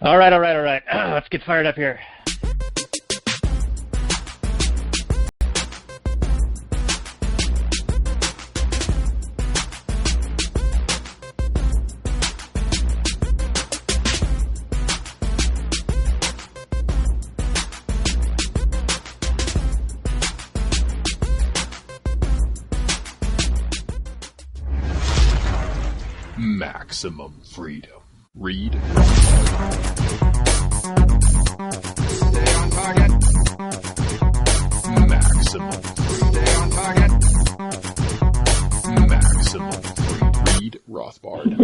All right. Let's get fired up here. Maximum freedom. Read. Stay on target. Maximum freedom. Stay on target. Maximum freedom. Read Rothbardian.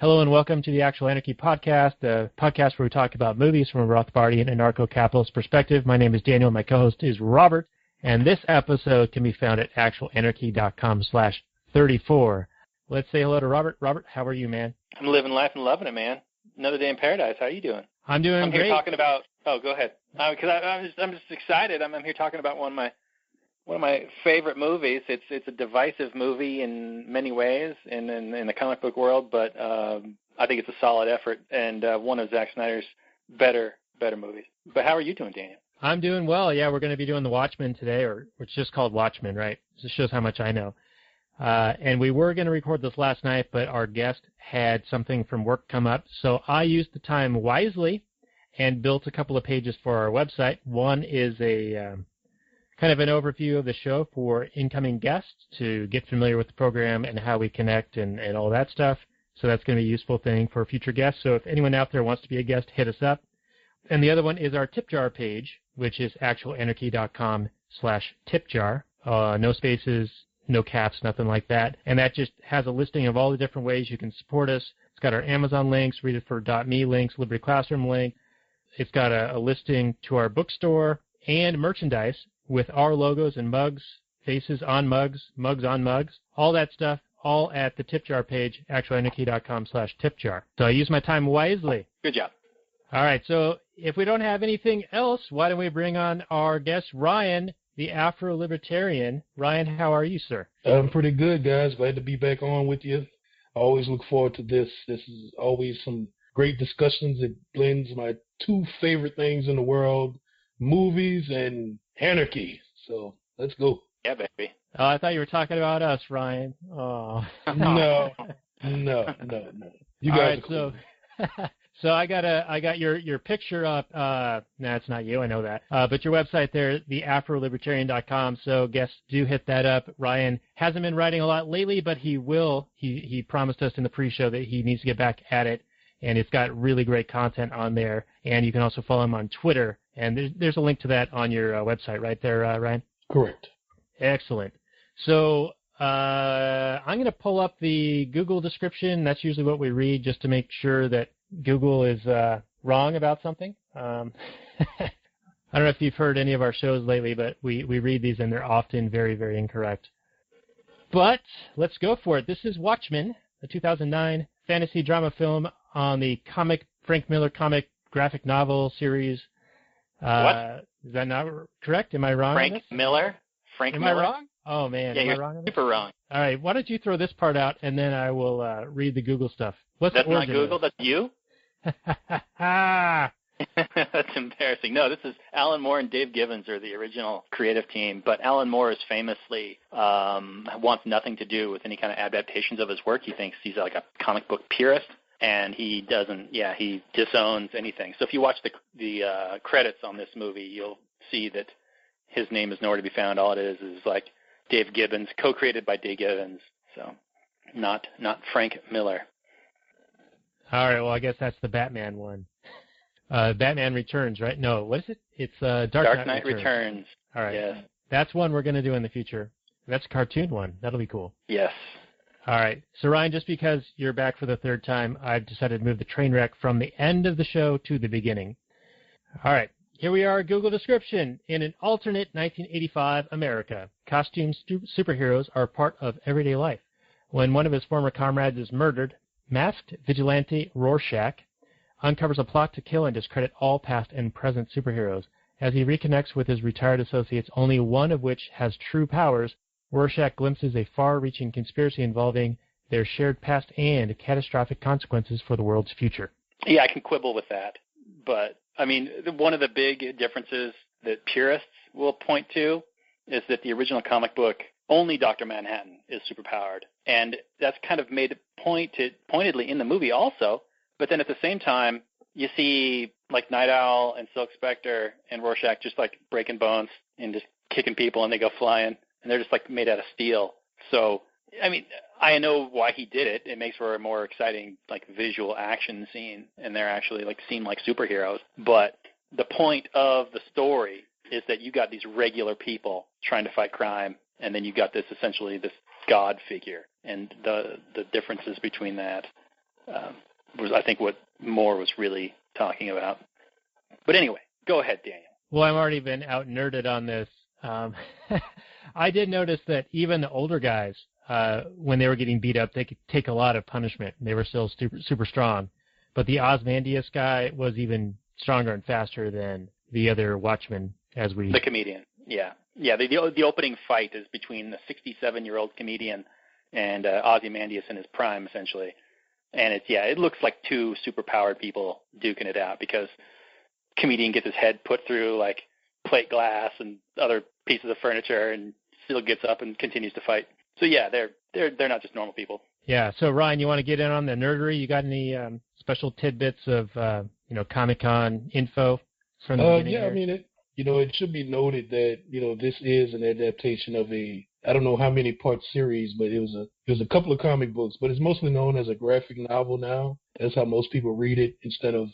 Hello and welcome to the Actual Anarchy podcast, the podcast where we talk about movies from a Rothbardian and Anarcho-capitalist perspective. My name is Daniel. My co-host is Robert. And this episode can be found at actualanarchy.com/34. Let's say hello to Robert. Robert, how are you, man? I'm living life and loving it, man. Another day in paradise. How are you doing? I'm doing great. I'm here talking about. Oh, go ahead. Because I'm just excited. I'm here talking about one of my favorite movies. It's a divisive movie in many ways in the comic book world, but I think it's a solid effort and one of Zack Snyder's better movies. But how are you doing, Daniel? I'm doing well. Yeah, we're going to be doing the Watchmen today, or it's just called Watchmen, right? This shows how much I know. And we were going to record this last night, but our guest had something from work come up. So I used the time wisely and built a couple of pages for our website. One is a kind of an overview of the show for incoming guests to get familiar with the program and how we connect and all that stuff. So that's going to be a useful thing for future guests. So if anyone out there wants to be a guest, hit us up. And the other one is our tip jar page, which is actualanarchy.com/tipjar. No spaces, no caps, nothing like that. And that just has a listing of all the different ways you can support us. It's got our Amazon links, Read It For .me links, Liberty Classroom link. It's got a listing to our bookstore and merchandise with our logos and mugs, faces on mugs, mugs on mugs, all that stuff, all at the tip jar page, actualanarchy.com/tipjar. So I use my time wisely. Good job. All right, so if we don't have anything else, why don't we bring on our guest, Ryan, the Afro Libertarian. Ryan, how are you, sir? I'm pretty good, guys. Glad to be back on with you. I always look forward to this. This is always some great discussions. It blends my two favorite things in the world, movies and anarchy. So let's go. Yeah, baby. Oh, I thought you were talking about us, Ryan. Oh. No. You guys are cool. So I got your picture up. No, it's not you. I know that. But your website there, the AfroLibertarian.com. So guests do hit that up. Ryan hasn't been writing a lot lately, but he will. He promised us in the pre-show that he needs to get back at it, and it's got really great content on there. And you can also follow him on Twitter. And there's a link to that on your website right there, Ryan. Correct. Excellent. So I'm going to pull up the Google description. That's usually what we read just to make sure that Google is wrong about something. I don't know if you've heard any of our shows lately, but we read these and they're often very, very incorrect. But let's go for it. This is Watchmen, a 2009 fantasy drama film on the Frank Miller comic graphic novel series. What? Is that not correct? Am I wrong? Frank Miller? Am I wrong? Oh, man. Yeah, am you're I wrong on this? super wrong. All right. Why don't you throw this part out, and then I will read the Google stuff. What's That's the not origin Google, of this? that's you? That's embarrassing. No, this is Alan Moore and Dave Gibbons are the original creative team, but Alan Moore is famously wants nothing to do with any kind of adaptations of his work. He thinks he's like a comic book purist, and he disowns anything. So if you watch the credits on this movie, you'll see that his name is nowhere to be found. All it is like Dave Gibbons, co-created by Dave Gibbons, so not Frank Miller. All right, well, I guess that's the Batman one. Batman Returns, right? No, what is it? It's Dark Knight Returns. All right. Yes. That's one we're going to do in the future. That's a cartoon one. That'll be cool. Yes. All right. So, Ryan, just because you're back for the third time, I've decided to move the train wreck from the end of the show to the beginning. All right. Here we are, Google description. In an alternate 1985 America, costume superheroes are part of everyday life. When one of his former comrades is murdered, masked vigilante Rorschach uncovers a plot to kill and discredit all past and present superheroes. As he reconnects with his retired associates, only one of which has true powers, Rorschach glimpses a far-reaching conspiracy involving their shared past and catastrophic consequences for the world's future. Yeah, I can quibble with that. But, I mean, one of the big differences that purists will point to is that the original comic book, only Dr. Manhattan is superpowered. And that's kind of made pointedly in the movie also. But then at the same time, you see like Night Owl and Silk Spectre and Rorschach just like breaking bones and just kicking people and they go flying. And they're just like made out of steel. So, I mean, I know why he did it. It makes for a more exciting like visual action scene. And they're actually like seem like superheroes. But the point of the story is that you got these regular people trying to fight crime. And then you got this essentially this God figure. And the differences between that was, I think, what Moore was really talking about. But anyway, go ahead, Daniel. Well, I've already been out-nerded on this. I did notice that even the older guys, when they were getting beat up, they could take a lot of punishment. And they were still super strong. But the Ozymandias guy was even stronger and faster than the other Watchmen, the comedian, yeah. Yeah, the opening fight is between the 67-year-old comedian and Ozymandias in his prime, essentially. And it looks like two superpowered people duking it out because comedian gets his head put through like plate glass and other pieces of furniture and still gets up and continues to fight. So yeah, they're not just normal people. Yeah. So Ryan, you want to get in on the nerdery? You got any special tidbits of Comic-Con info from the beginning? Yeah, I mean it should be noted that this is an adaptation of I don't know how many part series, but it was a couple of comic books, but it's mostly known as a graphic novel now. That's how most people read it instead of,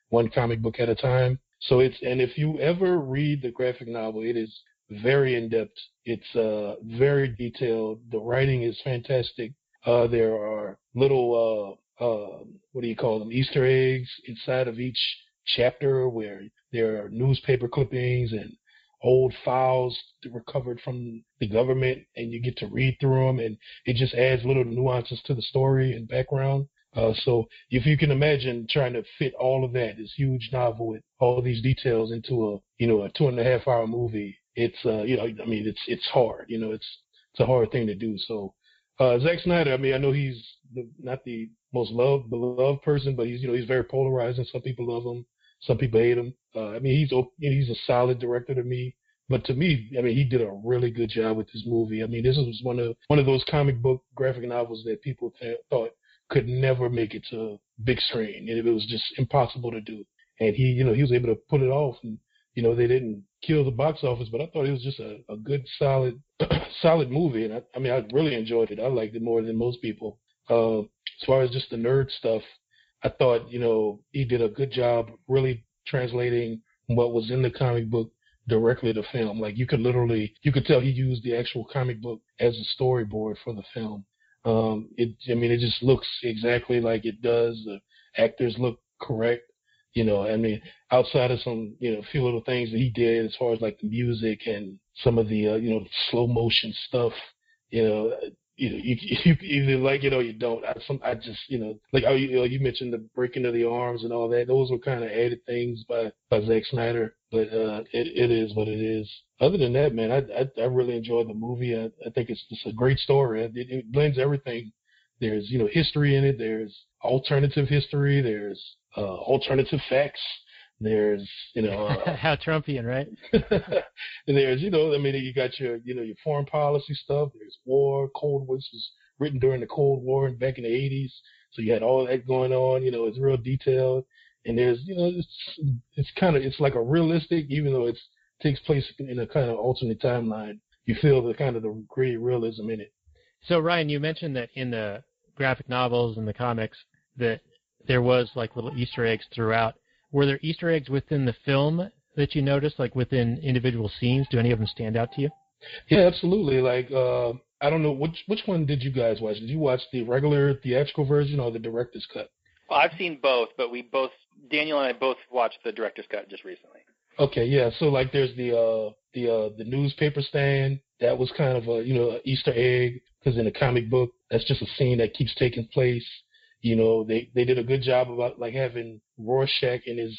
one comic book at a time. So and if you ever read the graphic novel, it is very in-depth. It's very detailed. The writing is fantastic. There are little, what do you call them, Easter eggs inside of each chapter where there are newspaper clippings and old files recovered from the government, and you get to read through them, and it just adds little nuances to the story and background. So if you can imagine trying to fit all of that, this huge novel with all these details into a 2.5 hour movie, it's it's hard. It's a hard thing to do. So Zack Snyder, I know he's not the most beloved person, but he's very polarizing. Some people love him. Some people hate him. He's a solid director to me. But to me, he did a really good job with this movie. This was one of those comic book graphic novels that people thought could never make it to big screen. It was just impossible to do. And he was able to pull it off. And, they didn't kill the box office, but I thought it was just a good, solid movie. And I really enjoyed it. I liked it more than most people. As far as just the nerd stuff, I thought, he did a good job really translating what was in the comic book directly to film. Like you could tell he used the actual comic book as a storyboard for the film. It just looks exactly like it does. The actors look correct. Outside of some, few little things that he did as far as like the music and some of the, slow motion stuff, you either like it or you don't. I just, like you mentioned the breaking of the arms and all that. Those were kind of added things by Zack Snyder, but it is what it is. Other than that, man, I really enjoyed the movie. I think it's just a great story. It blends everything. There's history in it. There's alternative history. There's alternative facts. There's how Trumpian, right? And there's you got your your foreign policy stuff. There's war, Cold War. This was written during the Cold War and back in the 80s, so you had all that going on. It's real detailed, and there's it's like a realistic, even though it takes place in a kind of alternate timeline. You feel the kind of the gritty realism in it. So Ryan, you mentioned that in the graphic novels and the comics that there was like little Easter eggs throughout. Were there Easter eggs within the film that you noticed, like within individual scenes? Do any of them stand out to you? Yeah, absolutely. Like, I don't know, which one did you guys watch? Did you watch the regular theatrical version or the director's cut? Well, I've seen both, but Daniel and I both watched the director's cut just recently. Okay, yeah. So like, there's the newspaper stand. That was kind of a Easter egg, because in the comic book, that's just a scene that keeps taking place. They did a good job about like having Rorschach in his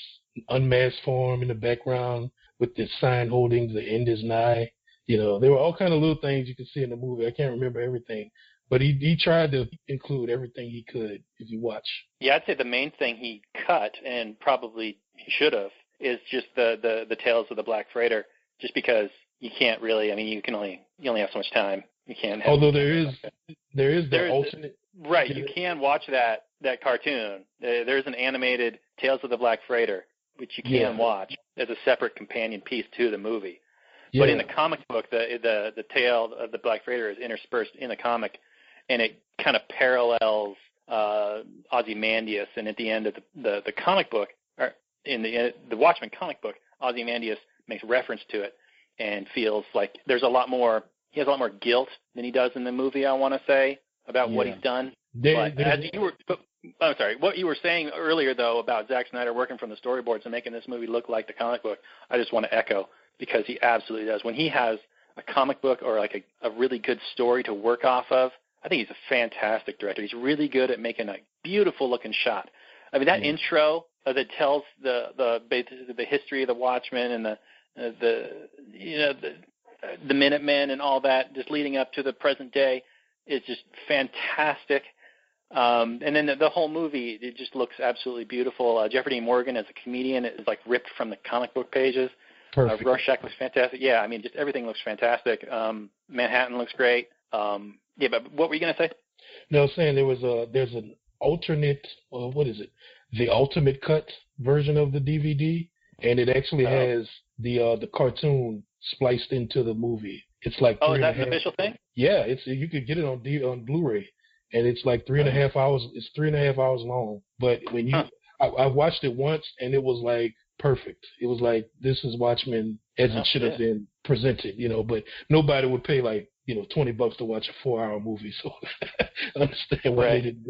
unmasked form in the background with the sign holding "The End Is Nigh." There were all kind of little things you could see in the movie. I can't remember everything, But he tried to include everything he could if you watch. Yeah, I'd say the main thing he cut, and probably he should have, is just the Tales of the Black Freighter, just because you can't really, I mean, you only have so much time. You can't have, although there is the alternate. Right, you can watch that cartoon. There's an animated Tales of the Black Freighter, which you can watch as a separate companion piece to the movie. Yeah. But in the comic book, the Tale of the Black Freighter is interspersed in the comic, and it kind of parallels Ozymandias. And at the end of the comic book, or in the Watchmen comic book, Ozymandias makes reference to it and feels like he has a lot more guilt than he does in the movie, I want to say, about what he's done. I'm sorry, what you were saying earlier, though, about Zack Snyder working from the storyboards and making this movie look like the comic book, I just want to echo, because he absolutely does. When he has a comic book or like a really good story to work off of, I think he's a fantastic director. He's really good at making a beautiful-looking shot. I mean, that intro that tells the history of the Watchmen and the Minutemen and all that, just leading up to the present day, is just fantastic. And then the whole movie, it just looks absolutely beautiful. Jeffrey Dean Morgan as a comedian is like ripped from the comic book pages. Perfect. Rorschach looks fantastic. Yeah, I mean, just everything looks fantastic. Manhattan looks great. Yeah, but what were you going to say? No, I was saying there's an alternate, what is it? The ultimate cut version of the DVD, and it actually has the cartoon spliced into the movie. It's like is that an official thing? Yeah, you could get it on Blu-ray, and it's like 3.5 hours. It's 3.5 hours long. But when I watched it once, and it was like perfect. It was like, this is Watchmen as it should have been presented, But nobody would pay like $20 to watch a 4-hour movie. So I understand why they didn't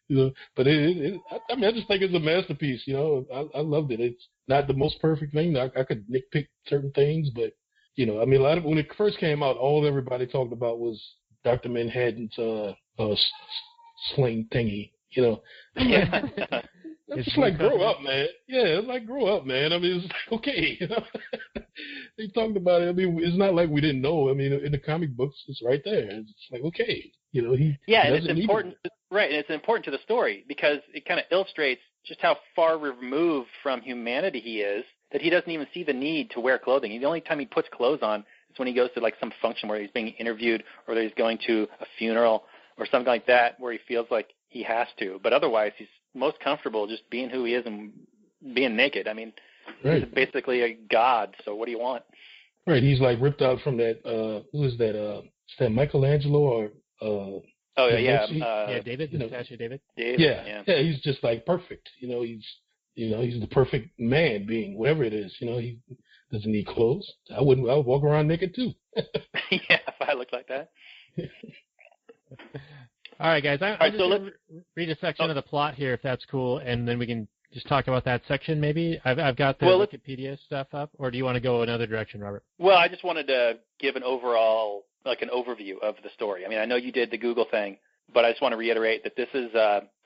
do it. But I mean, I just think it's a masterpiece. I loved it. It's not the most perfect thing. I could nitpick certain things, but I mean, when it first came out, all everybody talked about was Dr. Manhattan's sling thingy. It's just like, grow up, man. Yeah, it's like, grow up, man. I mean, it's like, okay. They talked about it. I mean, it's not like we didn't know. I mean, in the comic books, it's right there. It's like, okay. And it's important. Right, and it's important to the story because it kind of illustrates just how far removed from humanity he is, that he doesn't even see the need to wear clothing. The only time he puts clothes on is when he goes to like some function where he's being interviewed, or that he's going to a funeral or something like that where he feels like he has to. But otherwise, he's most comfortable just being who he is and being naked. I mean, he's basically a god, so what do you want? Right, he's like ripped out from that, who is that, is that Michelangelo or... David, the statue of David. Yeah, he's just like perfect. He's the perfect man being, whatever it is. He doesn't need clothes. I would walk around naked too. Yeah, if I looked like that. All right, guys. I'm just going to read a section of the plot here, if that's cool, and then we can just talk about that section maybe. I've got the Wikipedia stuff up, or do you want to go another direction, Robert? Well, I just wanted to give an overall, like an overview of the story. I mean, I know you did the Google thing, but I just want to reiterate that this is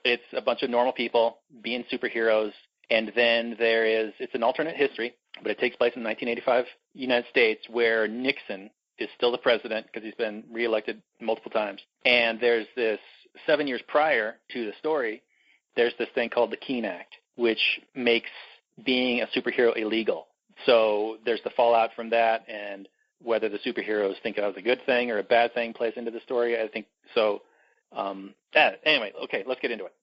it's a bunch of normal people being superheroes, and then it's an alternate history, but it takes place in 1985 United States, where Nixon is still the president because he's been reelected multiple times. And there's this 7 years prior to the story, there's this thing called the Keene Act, which makes being a superhero illegal. So there's the fallout from that, and whether the superheroes think it was a good thing or a bad thing plays into the story, I think so. Anyway, okay, let's get into it.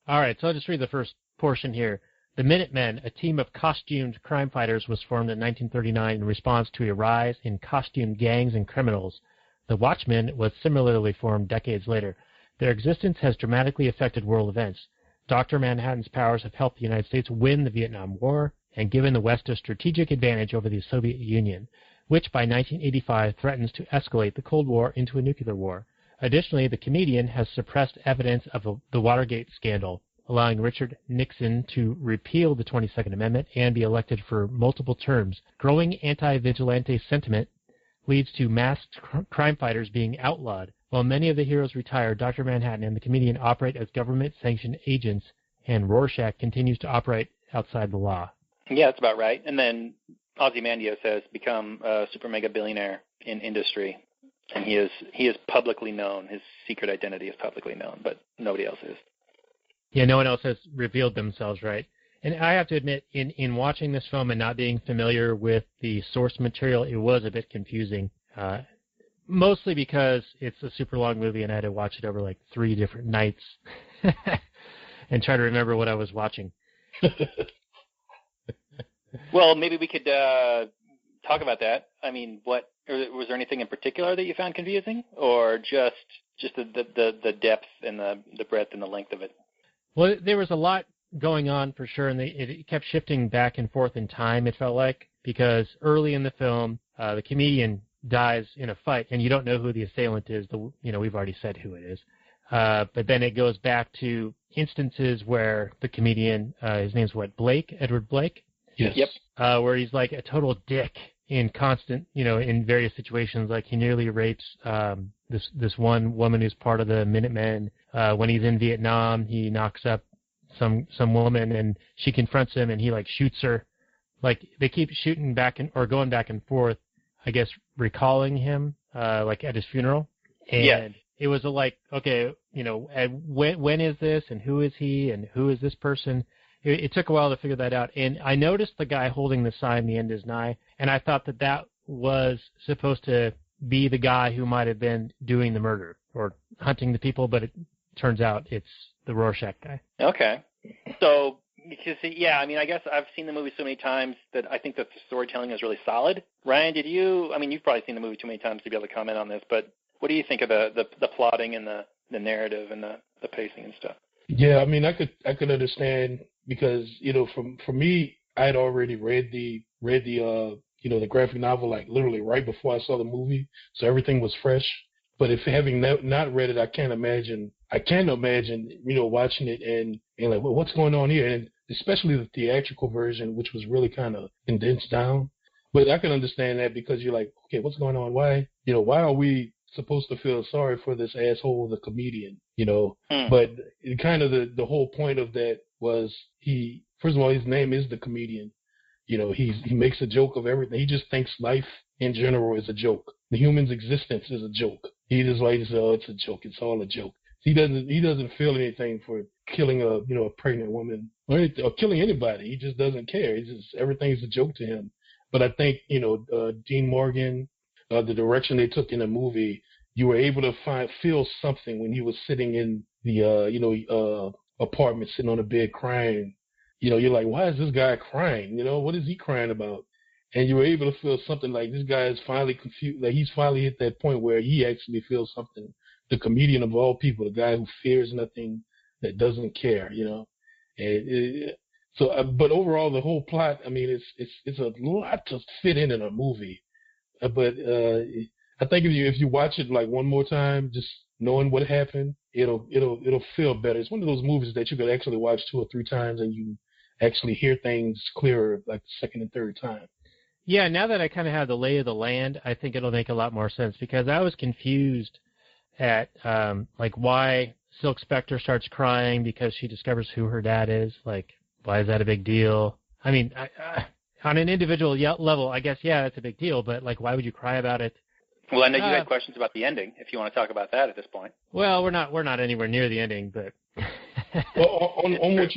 All right, so I'll just read the first portion here. The Minutemen, a team of costumed crime fighters, was formed in 1939 in response to a rise in costumed gangs and criminals. The Watchmen was similarly formed decades later. Their existence has dramatically affected world events. Dr. Manhattan's powers have helped the United States win the Vietnam War and given the West a strategic advantage over the Soviet Union, which by 1985 threatens to escalate the Cold War into a nuclear war. Additionally, the comedian has suppressed evidence of the Watergate scandal, allowing Richard Nixon to repeal the 22nd Amendment and be elected for multiple terms. Growing anti-vigilante sentiment leads to masked crime fighters being outlawed. While many of the heroes retire, Dr. Manhattan and the comedian operate as government-sanctioned agents, and Rorschach continues to operate outside the law. Yeah, that's about right. And then Ozymandias has become a super mega billionaire in industry. And he is publicly known. His secret identity is publicly known, but nobody else is. Yeah, no one else has revealed themselves, right? And I have to admit, in watching this film and not being familiar with the source material, it was a bit confusing. Mostly because it's a super long movie and I had to watch it over like 3 different nights and try to remember what I was watching. Well, maybe we could talk about that. I mean, was there anything in particular that you found confusing, or just the depth and the breadth and the length of it? Well, there was a lot going on for sure, and it kept shifting back and forth in time, it felt like, because early in the film, the comedian dies in a fight, and you don't know who the assailant is. We've already said who it is. But then it goes back to instances where the comedian, his name's Blake? Edward Blake? Yes. Yep. Where he's like a total dick in constant, in various situations. Like he nearly rapes this one woman who's part of the Minutemen. When he's in Vietnam, he knocks up some woman, and she confronts him, and he like shoots her. Like they keep shooting going back and forth, I guess, recalling him like at his funeral. And it was like, okay, when is this, and who is he, and who is this person? It took a while to figure that out. And I noticed the guy holding the sign, "The end is nigh," and I thought that was supposed to be the guy who might have been doing the murder or hunting the people, but it turns out it's the Rorschach guy. Okay. So, I guess I've seen the movie so many times that I think that the storytelling is really solid. Ryan, you've probably seen the movie too many times to be able to comment on this, but what do you think of the plotting and the narrative and the pacing and stuff? Yeah, I mean, I could understand, because for me, I had already read the graphic novel like literally right before I saw the movie, so everything was fresh. But if having not read it, I can't imagine watching it and like, well, what's going on here? And especially the theatrical version, which was really kind of condensed down. But I can understand that, because you're like, okay, what's going on? Why are we supposed to feel sorry for this asshole, the comedian? But kind of the whole point of that was first of all, his name is the comedian. He makes a joke of everything. He just thinks life in general is a joke. The human's existence is a joke. He just says, oh, it's a joke. It's all a joke. He doesn't feel anything for killing a pregnant woman or killing anybody. He just doesn't care. Everything's a joke to him. But I think Dean Morgan, the direction they took in the movie, you were able to feel something when he was sitting in the apartment, sitting on a bed crying. You're like, why is this guy crying? What is he crying about? And you were able to feel something like this guy is finally confused. Like he's finally hit that point where he actually feels something. The comedian of all people, the guy who fears nothing, that doesn't care, but overall, the whole plot, I mean, it's a lot to fit in a movie. But I think if you watch it like one more time, just knowing what happened, it'll feel better. It's one of those movies that you could actually watch 2 or 3 times and you actually hear things clearer like the second and third time. Yeah, now that I kind of have the lay of the land, I think it'll make a lot more sense, because I was confused at like why Silk Spectre starts crying because she discovers who her dad is. Like, why is that a big deal? I mean, on an individual level, I guess, yeah, that's a big deal, but like, why would you cry about it? Well, I know you had questions about the ending, if you want to talk about that at this point. Well, we're not anywhere near the ending, but well, on what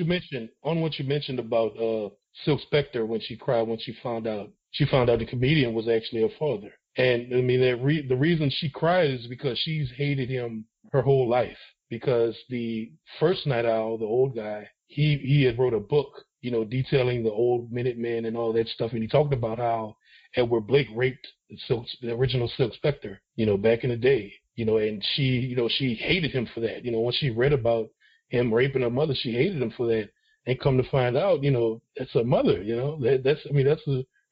you mentioned about Silk Spectre, when she cried when she found out the comedian was actually her father. And I mean, the reason she cried is because she's hated him her whole life. Because the first Night Owl, the old guy, he had wrote a book, detailing the old Minutemen and all that stuff. And he talked about how Edward Blake raped the original Silk Spectre, back in the day, and she hated him for that. Once she read about him raping her mother, she hated him for that. And come to find out, that's her mother, that's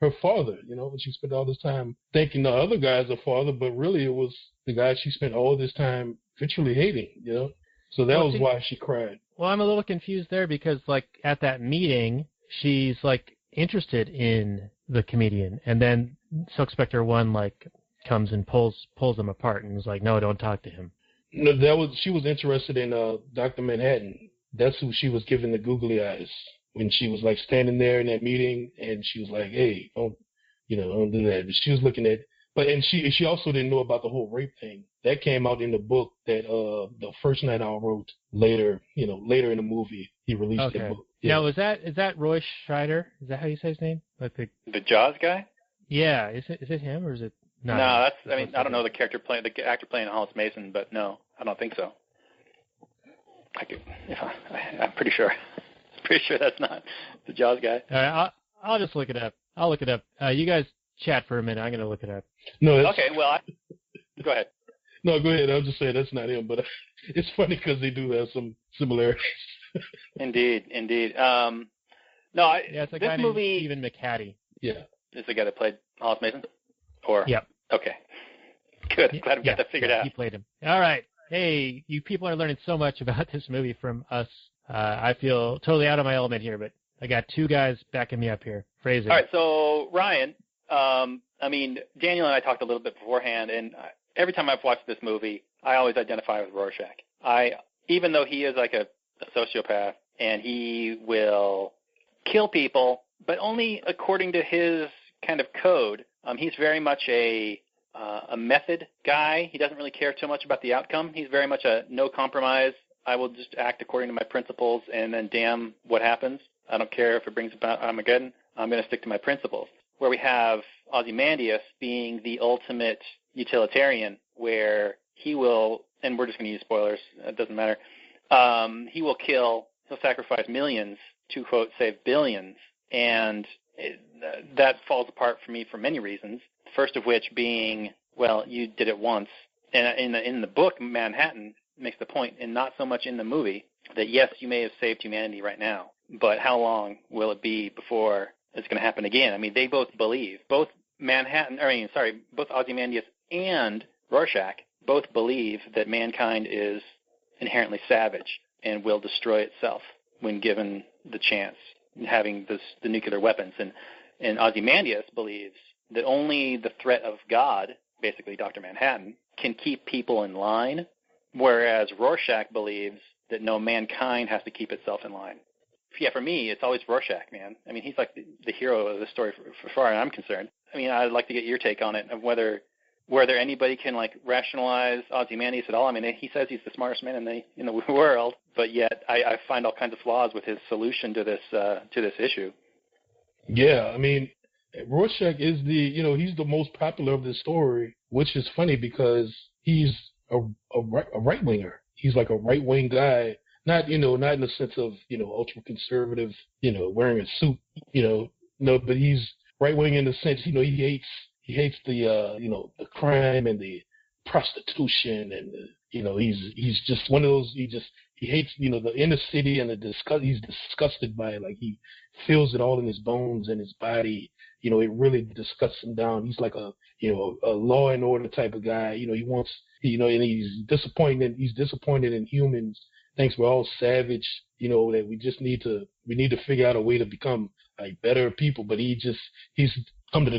her father, and she spent all this time thinking the other guy's her father, but really it was the guy she spent all this time virtually hating, So that was why she cried. Well, I'm a little confused there, because like at that meeting, she's like interested in the comedian, and then Silk Spectre 1 like comes and pulls them apart and is like, no, don't talk to him. No, she was interested in Dr. Manhattan. That's who she was giving the googly eyes when she was like standing there in that meeting, and she was like, hey, don't do that. But she was looking at and she also didn't know about the whole rape thing. That came out in the book that the first night I wrote later in the movie. He released that book. Yeah. Now, is that Roy Scheider? Is that how you say his name? Like the Jaws guy? Yeah. Is it him or is it not? No, that's. I mean, I don't know the actor playing Hollis Mason, but no, I don't think so. I'm pretty sure. Pretty sure that's not the Jaws guy. All right, I'll just look it up. I'll look it up. You guys chat for a minute. I'm going to look it up. No. Okay. Well, go ahead. No, go ahead. I'll just say that's not him, but it's funny because they do have some similarities. Indeed. No, it's a this guy movie, named Stephen McHattie. Yeah. Is the guy that played Hollis Mason? Or yep. Okay. Good. Glad we got that figured out. He played him. All right. Hey, you people are learning so much about this movie from us. I feel totally out of my element here, but I got two guys backing me up here. Phrasing. All right. So Ryan, I mean, Daniel and I talked a little bit beforehand, and every time I've watched this movie, I always identify with Rorschach. Even though he is like a sociopath and he will kill people, but only according to his kind of code. He's very much a method guy. He doesn't really care too much about the outcome. He's very much a no compromise. I will just act according to my principles, and then damn what happens. I don't care if it brings about Armageddon. I'm going to stick to my principles. Where we have Ozymandias being the ultimate utilitarian, where he will, and we're just going to use spoilers, it doesn't matter, he'll sacrifice millions to, quote, save billions. And that falls apart for me for many reasons, first of which being, well, you did it once. And in the book, Manhattan makes the point, and not so much in the ment, that yes, you may have saved humanity right now, but how long will it be before it's going to happen again? I mean, they both believe, both Ozymandias and Rorschach both believe that mankind is inherently savage and will destroy itself when given the chance, having the nuclear weapons. And Ozymandias believes that only the threat of God, basically Dr. Manhattan, can keep people in line, whereas Rorschach believes that no, mankind has to keep itself in line. Yeah, for me, it's always Rorschach, man. I mean, he's like the hero of the story for far as I'm concerned. I mean, I'd like to get your take on it, of whether anybody can like rationalize Ozymandias at all. I mean, he says he's the smartest man in the world, but yet I find all kinds of flaws with his solution to this issue. Yeah, I mean, Rorschach is he's the most popular of this story, which is funny because he's a right winger. He's like a right wing guy. Not in the sense of, ultra conservative, wearing a suit, no, but he's right wing in the sense, he hates the crime and the prostitution and he's just one of those, he hates, the inner city and he's disgusted by it. Like he feels it all in his bones and his body. It really disgusts him down. He's like a law and order type of guy. He wants, and he's disappointed in humans. Thinks we're all savage, that we need to figure out a way to become like better people. But he's come to the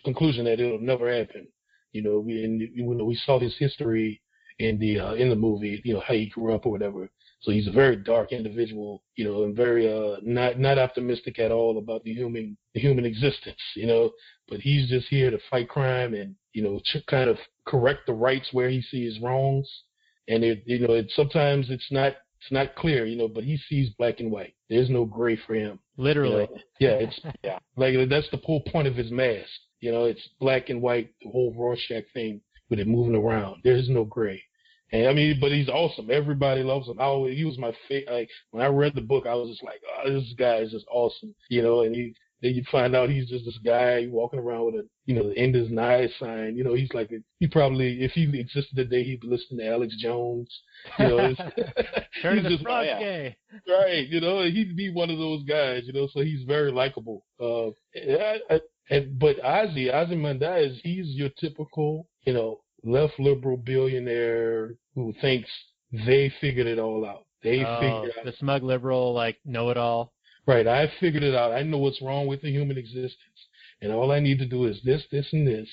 conclusion that it'll never happen. We saw his history in the movie, how he grew up or whatever. So he's a very dark individual, and very not optimistic at all about the human existence, But he's just here to fight crime and kind of correct the rights where he sees wrongs. And sometimes it's not clear, but he sees black and white. There's no gray for him. Literally. Yeah, like that's the whole point of his mask. It's black and white, the whole Rorschach thing with it moving around. There's no gray. And I mean, but he's awesome. Everybody loves him. He was my favorite. Like when I read the book, I was just like, oh, this guy is just awesome. And then you find out he's just this guy walking around with the end of his eye sign. He's like, he probably, if he existed today, he'd be listening to Alex Jones. Turn to the frog gay. Right, he'd be one of those guys, so he's very likable. But Ozymandias, he's your typical, left liberal billionaire who thinks they figured it all out. Figured out the smug liberal, like know-it-all. Right, I figured it out. I know what's wrong with the human existence, and all I need to do is this, and this,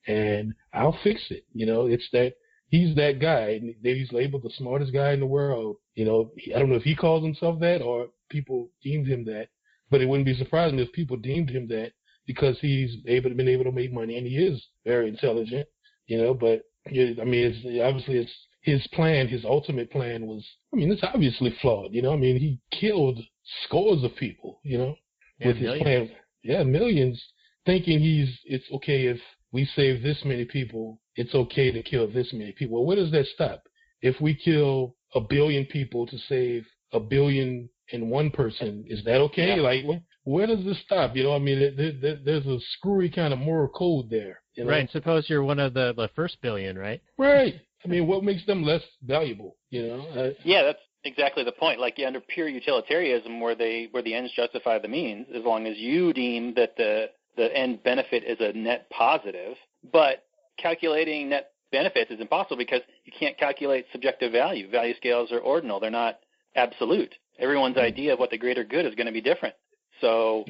and I'll fix it. It's that he's that guy. And he's labeled the smartest guy in the world. I don't know if he calls himself that or people deemed him that, but it wouldn't be surprising if people deemed him that because he's been able to make money, and he is very intelligent, but I mean, it's his plan, his ultimate plan was, I mean, it's obviously flawed, I mean, he killed scores of people, with his plan. Yeah, millions, thinking it's okay if we save this many people, it's okay to kill this many people. Well, where does that stop? If we kill 1 billion people to save 1 billion and one person, is that okay? Yeah. Like, where does this stop? I mean, there's a screwy kind of moral code there. Right, and suppose you're one of the first billion, right? Right. I mean, what makes them less valuable, Yeah, that's exactly the point. Like, under pure utilitarianism, where the ends justify the means, as long as you deem that the end benefit is a net positive, but calculating net benefits is impossible because you can't calculate subjective value. Value scales are ordinal. They're not absolute. Everyone's idea of what the greater good is going to be different. So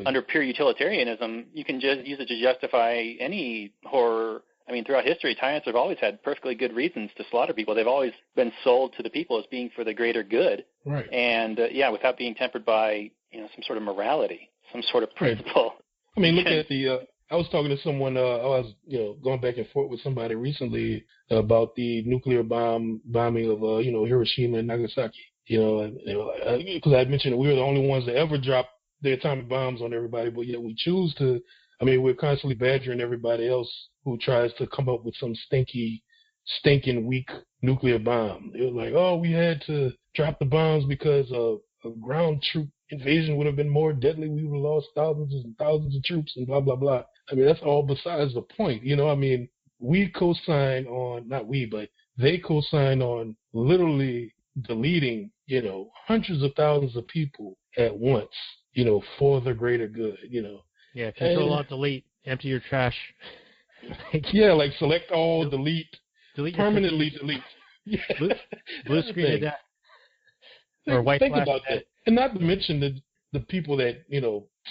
under pure utilitarianism, you can just use it to justify any horror. I mean, throughout history, tyrants have always had perfectly good reasons to slaughter people. They've always been sold to the people as being for the greater good. Right. And, without being tempered by, some sort of morality, some sort of principle. I mean, look at I was talking to someone, I was, going back and forth with somebody recently about the nuclear bombing of, Hiroshima and Nagasaki, because I had mentioned that we were the only ones that ever dropped the atomic bombs on everybody, but yet we choose to, I mean, we're constantly badgering everybody else who tries to come up with some stinking weak nuclear bomb. They were like, oh, we had to drop the bombs because a ground troop invasion would have been more deadly. We would have lost thousands and thousands of troops and blah, blah, blah. I mean, that's all besides the point. I mean, we co-sign on, not we, but they co-sign on literally deleting, hundreds of thousands of people at once, for the greater good, Yeah, Control-Alt-Delete, empty your trash. Yeah, like select all, delete permanently delete. Yeah. Blue screen of death. Or white Think flash about that. And not to mention the people that,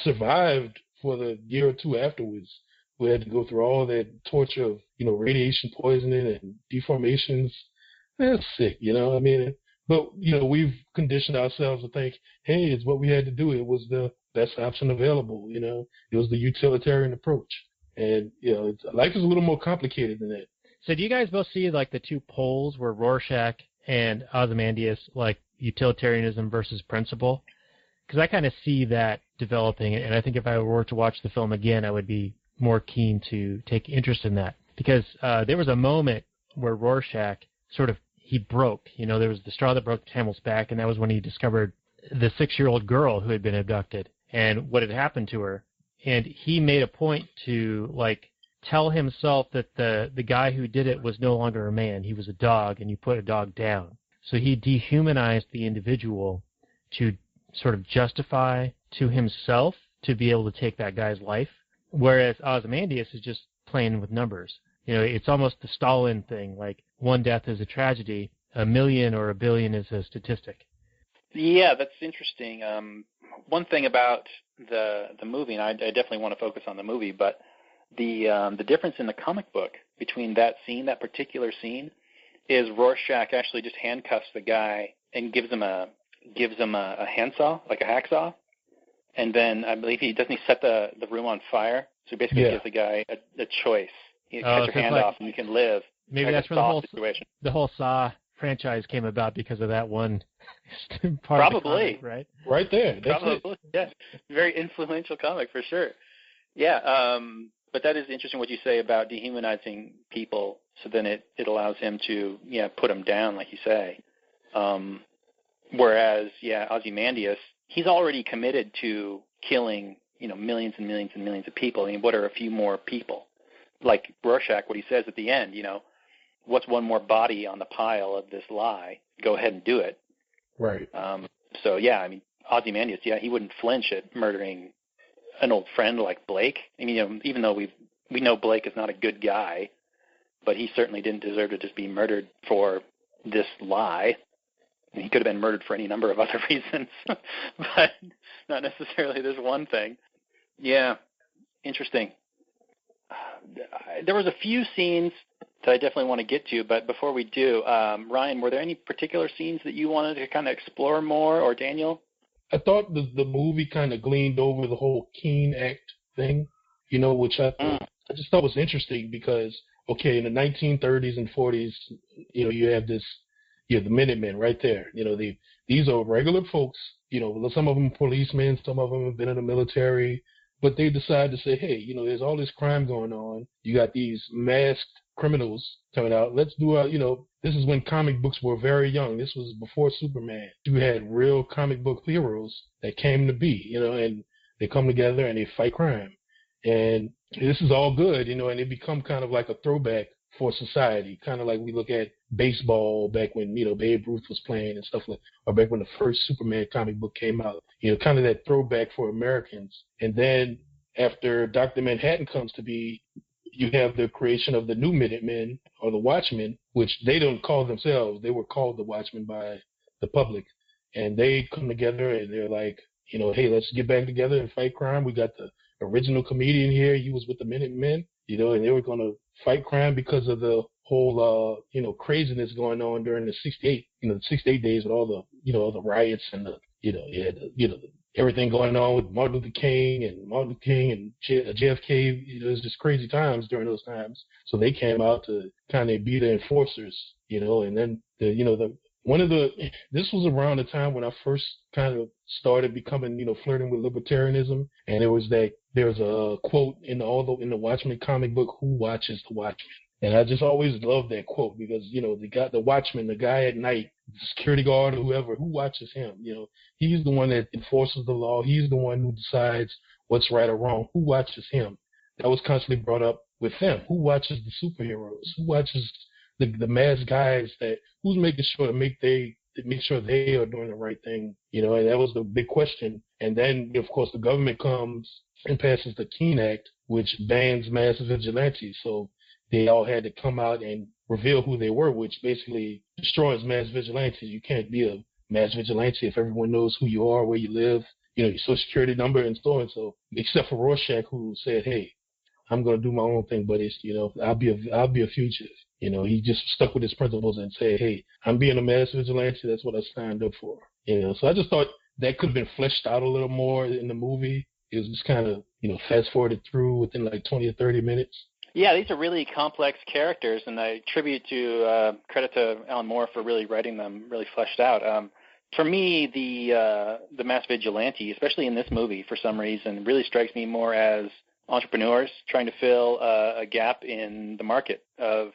survived for the year or two afterwards, who had to go through all that torture of, radiation poisoning and deformations. That's sick, I mean, but, we've conditioned ourselves to think, hey, it's what we had to do. It was the best option available, it was the utilitarian approach. And, life is a little more complicated than that. So do you guys both see, like, the two poles where Rorschach and Ozymandias, like, utilitarianism versus principle? Because I kind of see that developing, and I think if I were to watch the film again, I would be more keen to take interest in that. Because there was a moment where Rorschach he broke. There was the straw that broke the camel's back, and that was when he discovered the 6-year-old girl who had been abducted and what had happened to her. And he made a point to, like, tell himself that the guy who did it was no longer a man. He was a dog, and you put a dog down. So he dehumanized the individual to sort of justify to himself to be able to take that guy's life, whereas Ozymandias is just playing with numbers. It's almost the Stalin thing, like one death is a tragedy, 1 million or 1 billion is a statistic. Yeah, that's interesting. One thing about the movie, and I definitely want to focus on the movie, but the difference in the comic book between that particular scene, is Rorschach actually just handcuffs the guy and gives him a handsaw, like a hacksaw, and then I believe he set the room on fire. So he basically gives the guy a choice. You cut your hand off and you can live. Maybe that's where the whole Saw franchise came about, because of that one part. Probably. Of the comic, right? Right there. That's Probably. Yeah. Very influential comic for sure. Yeah. But that is interesting what you say about dehumanizing people. So then it allows him to put them down, like you say. Whereas Ozymandias, he's already committed to killing millions and millions and millions of people. I mean, what are a few more people? Like Rorschach, what he says at the end, what's one more body on the pile of this lie? Go ahead and do it. Right. So I mean, Ozymandias, he wouldn't flinch at murdering an old friend like Blake. I mean, even though we know Blake is not a good guy, but he certainly didn't deserve to just be murdered for this lie. He could have been murdered for any number of other reasons, but not necessarily this one thing. Yeah, interesting. There was a few scenes that I definitely want to get to, but before we do, Ryan, were there any particular scenes that you wanted to kind of explore more, or Daniel? I thought the movie kind of gleaned over the whole Keene Act thing, which I just thought was interesting because, okay, in the 1930s and 40s, you have the Minutemen right there. These are regular folks, some of them policemen, some of them have been in the military, but they decide to say, hey, there's all this crime going on. You got these masked criminals coming out. Let's do this is when comic books were very young. This was before Superman. You had real comic book heroes that came to be, and they come together and they fight crime. And this is all good, and it become kind of like a throwback for society, kind of like we look at baseball back when, Babe Ruth was playing and stuff like, or back when the first Superman comic book came out, kind of that throwback for Americans. And then after Dr. Manhattan comes to be, you have the creation of the new Minutemen or the Watchmen, which they don't call themselves. They were called the Watchmen by the public. And they come together and they're like, hey, let's get back together and fight crime. We got the original comedian here. He was with the Minutemen, and they were going to fight crime because of the whole, craziness going on during the 68, the 68 days with all the, all the riots and everything going on with Martin Luther King and JFK. It was just crazy times during those times. So they came out to kind of be the enforcers, and then this was around the time when I first kind of started becoming, flirting with libertarianism. And there's a quote in the Watchmen comic book, "Who watches the Watchmen?" And I just always loved that quote because, the Watchman, the guy at night, the security guard or whoever, who watches him? He's the one that enforces the law. He's the one who decides what's right or wrong. Who watches him? That was constantly brought up with them. Who watches the superheroes? Who watches the masked guys? Who's making sure to make sure they are doing the right thing? And that was the big question. And then, of course, the government comes and passes the Keene Act, which bans mass vigilantes. So they all had to come out and reveal who they were, which basically destroys mass vigilantes. You can't be a mass vigilante if everyone knows who you are, where you live, your social security number, and so on. So, except for Rorschach, who said, "Hey, I'm going to do my own thing, buddies. I'll be a fugitive." He just stuck with his principles and said, "Hey, I'm being a mass vigilante. That's what I signed up for." So I just thought that could have been fleshed out a little more in the movie. It was just kind of, fast forwarded through within like 20 or 30 minutes. Yeah, these are really complex characters, and I credit to Alan Moore for really writing them really fleshed out. For me, the mass vigilante, especially in this movie, for some reason, really strikes me more as entrepreneurs trying to fill a gap in the market of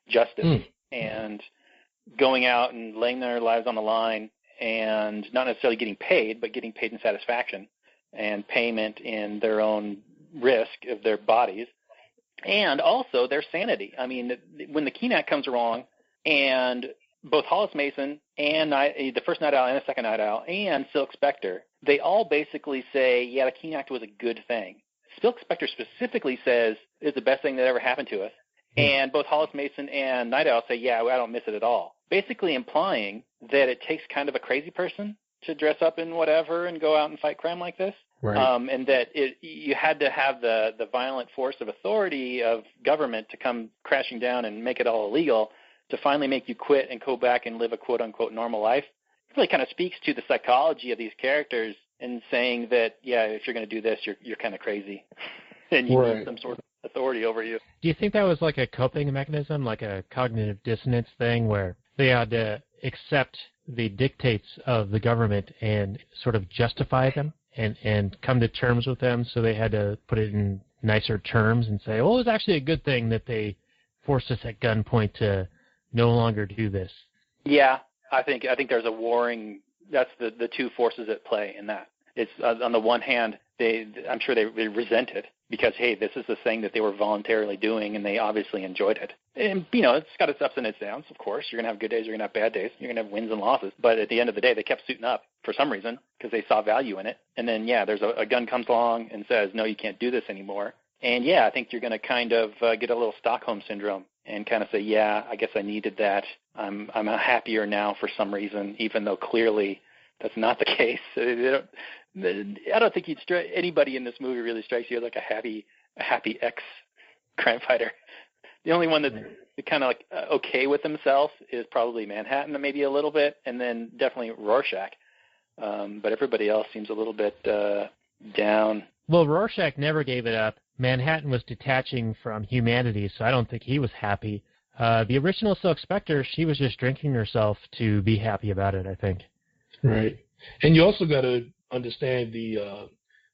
justice and going out and laying their lives on the line and not necessarily getting paid, but getting paid in satisfaction and payment in their own risk of their bodies. And also their sanity. I mean, when the Keene Act comes along, and both Hollis Mason and the first Night Owl and the second Night Owl and Silk Spectre, they all basically say, yeah, the Keene Act was a good thing. Silk Spectre specifically says it's the best thing that ever happened to us. And both Hollis Mason and Night Owl say, yeah, I don't miss it at all. Basically implying that it takes kind of a crazy person to dress up in whatever and go out and fight crime like this. Right. And that you had to have the violent force of authority of government to come crashing down and make it all illegal to finally make you quit and go back and live a quote-unquote normal life. It really kind of speaks to the psychology of these characters and saying that, yeah, if you're going to do this, you're kind of crazy and you need some sort of authority over you. Do you think that was like a coping mechanism, like a cognitive dissonance thing where they had to accept the dictates of the government and sort of justify them? And come to terms with them, so they had to put it in nicer terms and say, well, it was actually a good thing that they forced us at gunpoint to no longer do this. Yeah, I think there's a warring. That's the two forces at play in that. It's on the one hand, I'm sure they resent it because, hey, this is the thing that they were voluntarily doing, and they obviously enjoyed it. And, it's got its ups and its downs, of course. You're going to have good days, you're going to have bad days, you're going to have wins and losses. But at the end of the day, they kept suiting up for some reason because they saw value in it. And then, there's a gun comes along and says, no, you can't do this anymore. And, I think you're going to kind of get a little Stockholm syndrome and kind of say, yeah, I guess I needed that. I'm happier now for some reason, even though clearly that's not the case. I don't think anybody in this movie really strikes you as like a happy ex-crime fighter. The only one that's kind of like okay with himself is probably Manhattan, maybe a little bit, and then definitely Rorschach. But everybody else seems a little bit down Well, Rorschach never gave it up. Manhattan was detaching from humanity, so I don't think he was happy. The original Silk Spectre, she was just drinking herself to be happy about it, I think. Right. And you also got to understand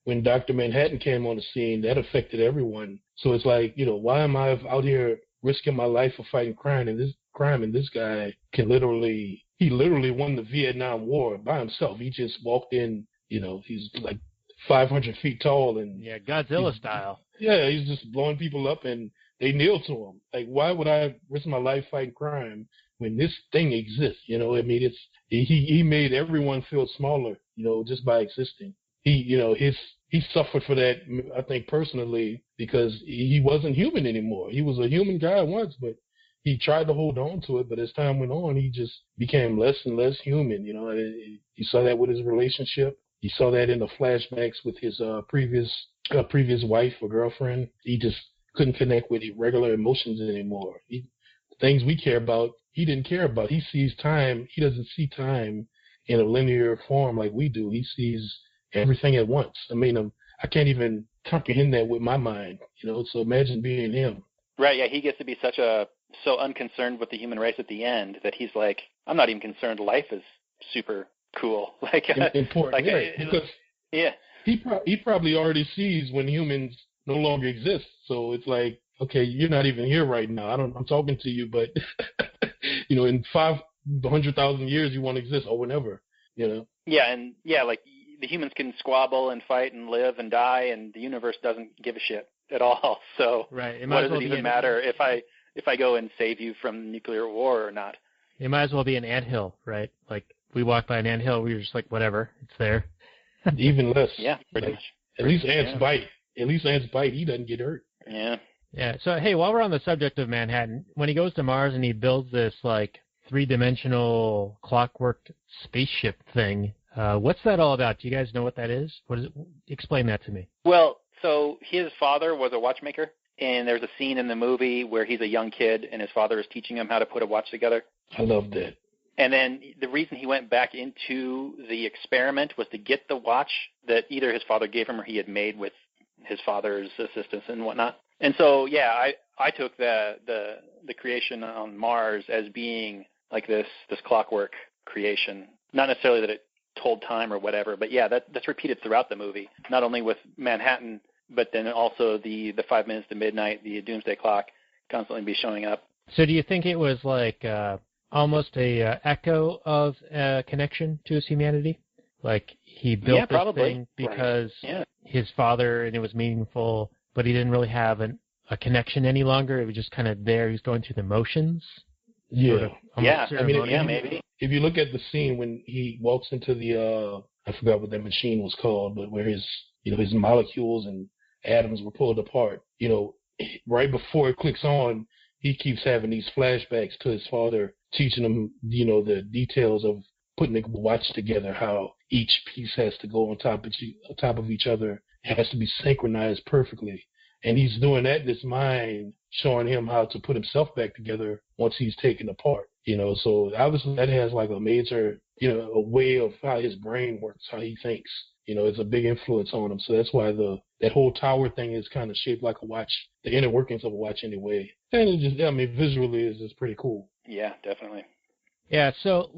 when Dr. Manhattan came on the scene, that affected everyone. So it's like, why am I out here risking my life for fighting crime? And this guy he literally won the Vietnam War by himself. He just walked in, he's like 500 feet tall and yeah, Godzilla style. Yeah, he's just blowing people up and they kneel to him. Like, why would I risk my life fighting crime when this thing exists? I mean, he made everyone feel smaller, just by existing. He suffered for that, I think, personally, because he wasn't human anymore. He was a human guy once, but he tried to hold on to it. But as time went on, he just became less and less human. You saw that with his relationship. You saw that in the flashbacks with his previous wife or girlfriend. He just couldn't connect with regular emotions anymore. The things we care about, he didn't care about. He sees time. He doesn't see time in a linear form like we do. He sees everything at once. I mean, I can't even comprehend that with my mind. So imagine being him. Right. Yeah. He gets to be so unconcerned with the human race at the end that he's like, I'm not even concerned. Life is super cool. Important. Because he probably already sees when humans no longer exist. So it's like, okay, you're not even here right now. I'm talking to you, but in 500,000 years you won't exist or whenever. Yeah, and like the humans can squabble and fight and live and die, and the universe doesn't give a shit at all. So right. What does it even matter if I go and save you from nuclear war or not? It might as well be an anthill, right? Like we walk by an anthill, we're just like, whatever, it's there. Even less. Yeah, pretty much. At least ants bite. At least ants bite. He doesn't get hurt. Yeah. Yeah. So hey, while we're on the subject of Manhattan, when he goes to Mars and he builds this like 3-dimensional clockwork spaceship thing, what's that all about? Do you guys know what that is? What is it? Explain that to me. Well, so his father was a watchmaker, and there's a scene in the movie where he's a young kid and his father is teaching him how to put a watch together. I love that. And then the reason he went back into the experiment was to get the watch that either his father gave him or he had made with his father's assistance and whatnot. And so, yeah, I took the creation on Mars as being like this clockwork creation. Not necessarily that it told time or whatever, but yeah, that's repeated throughout the movie. Not only with Manhattan, but then also the 5 minutes to midnight, the doomsday clock constantly be showing up. So do you think it was like almost a echo of a connection to his humanity? Like he built this thing because his father, and it was meaningful, but he didn't really have a connection any longer. It was just kind of there. He was going through the motions. Yeah. I mean, maybe. If you look at the scene when he walks into the, I forgot what that machine was called, but where his molecules and atoms were pulled apart, right before it clicks on, he keeps having these flashbacks to his father teaching him, the details of putting the watch together, how each piece has to go on top of each other. It has to be synchronized perfectly. And he's doing that in his mind, showing him how to put himself back together once he's taken apart. So obviously that has like a major, a way of how his brain works, how he thinks. It's a big influence on him. So that's why that whole tower thing is kind of shaped like a watch, the inner workings of a watch anyway. And it just, visually is just pretty cool. Yeah, definitely. Yeah, so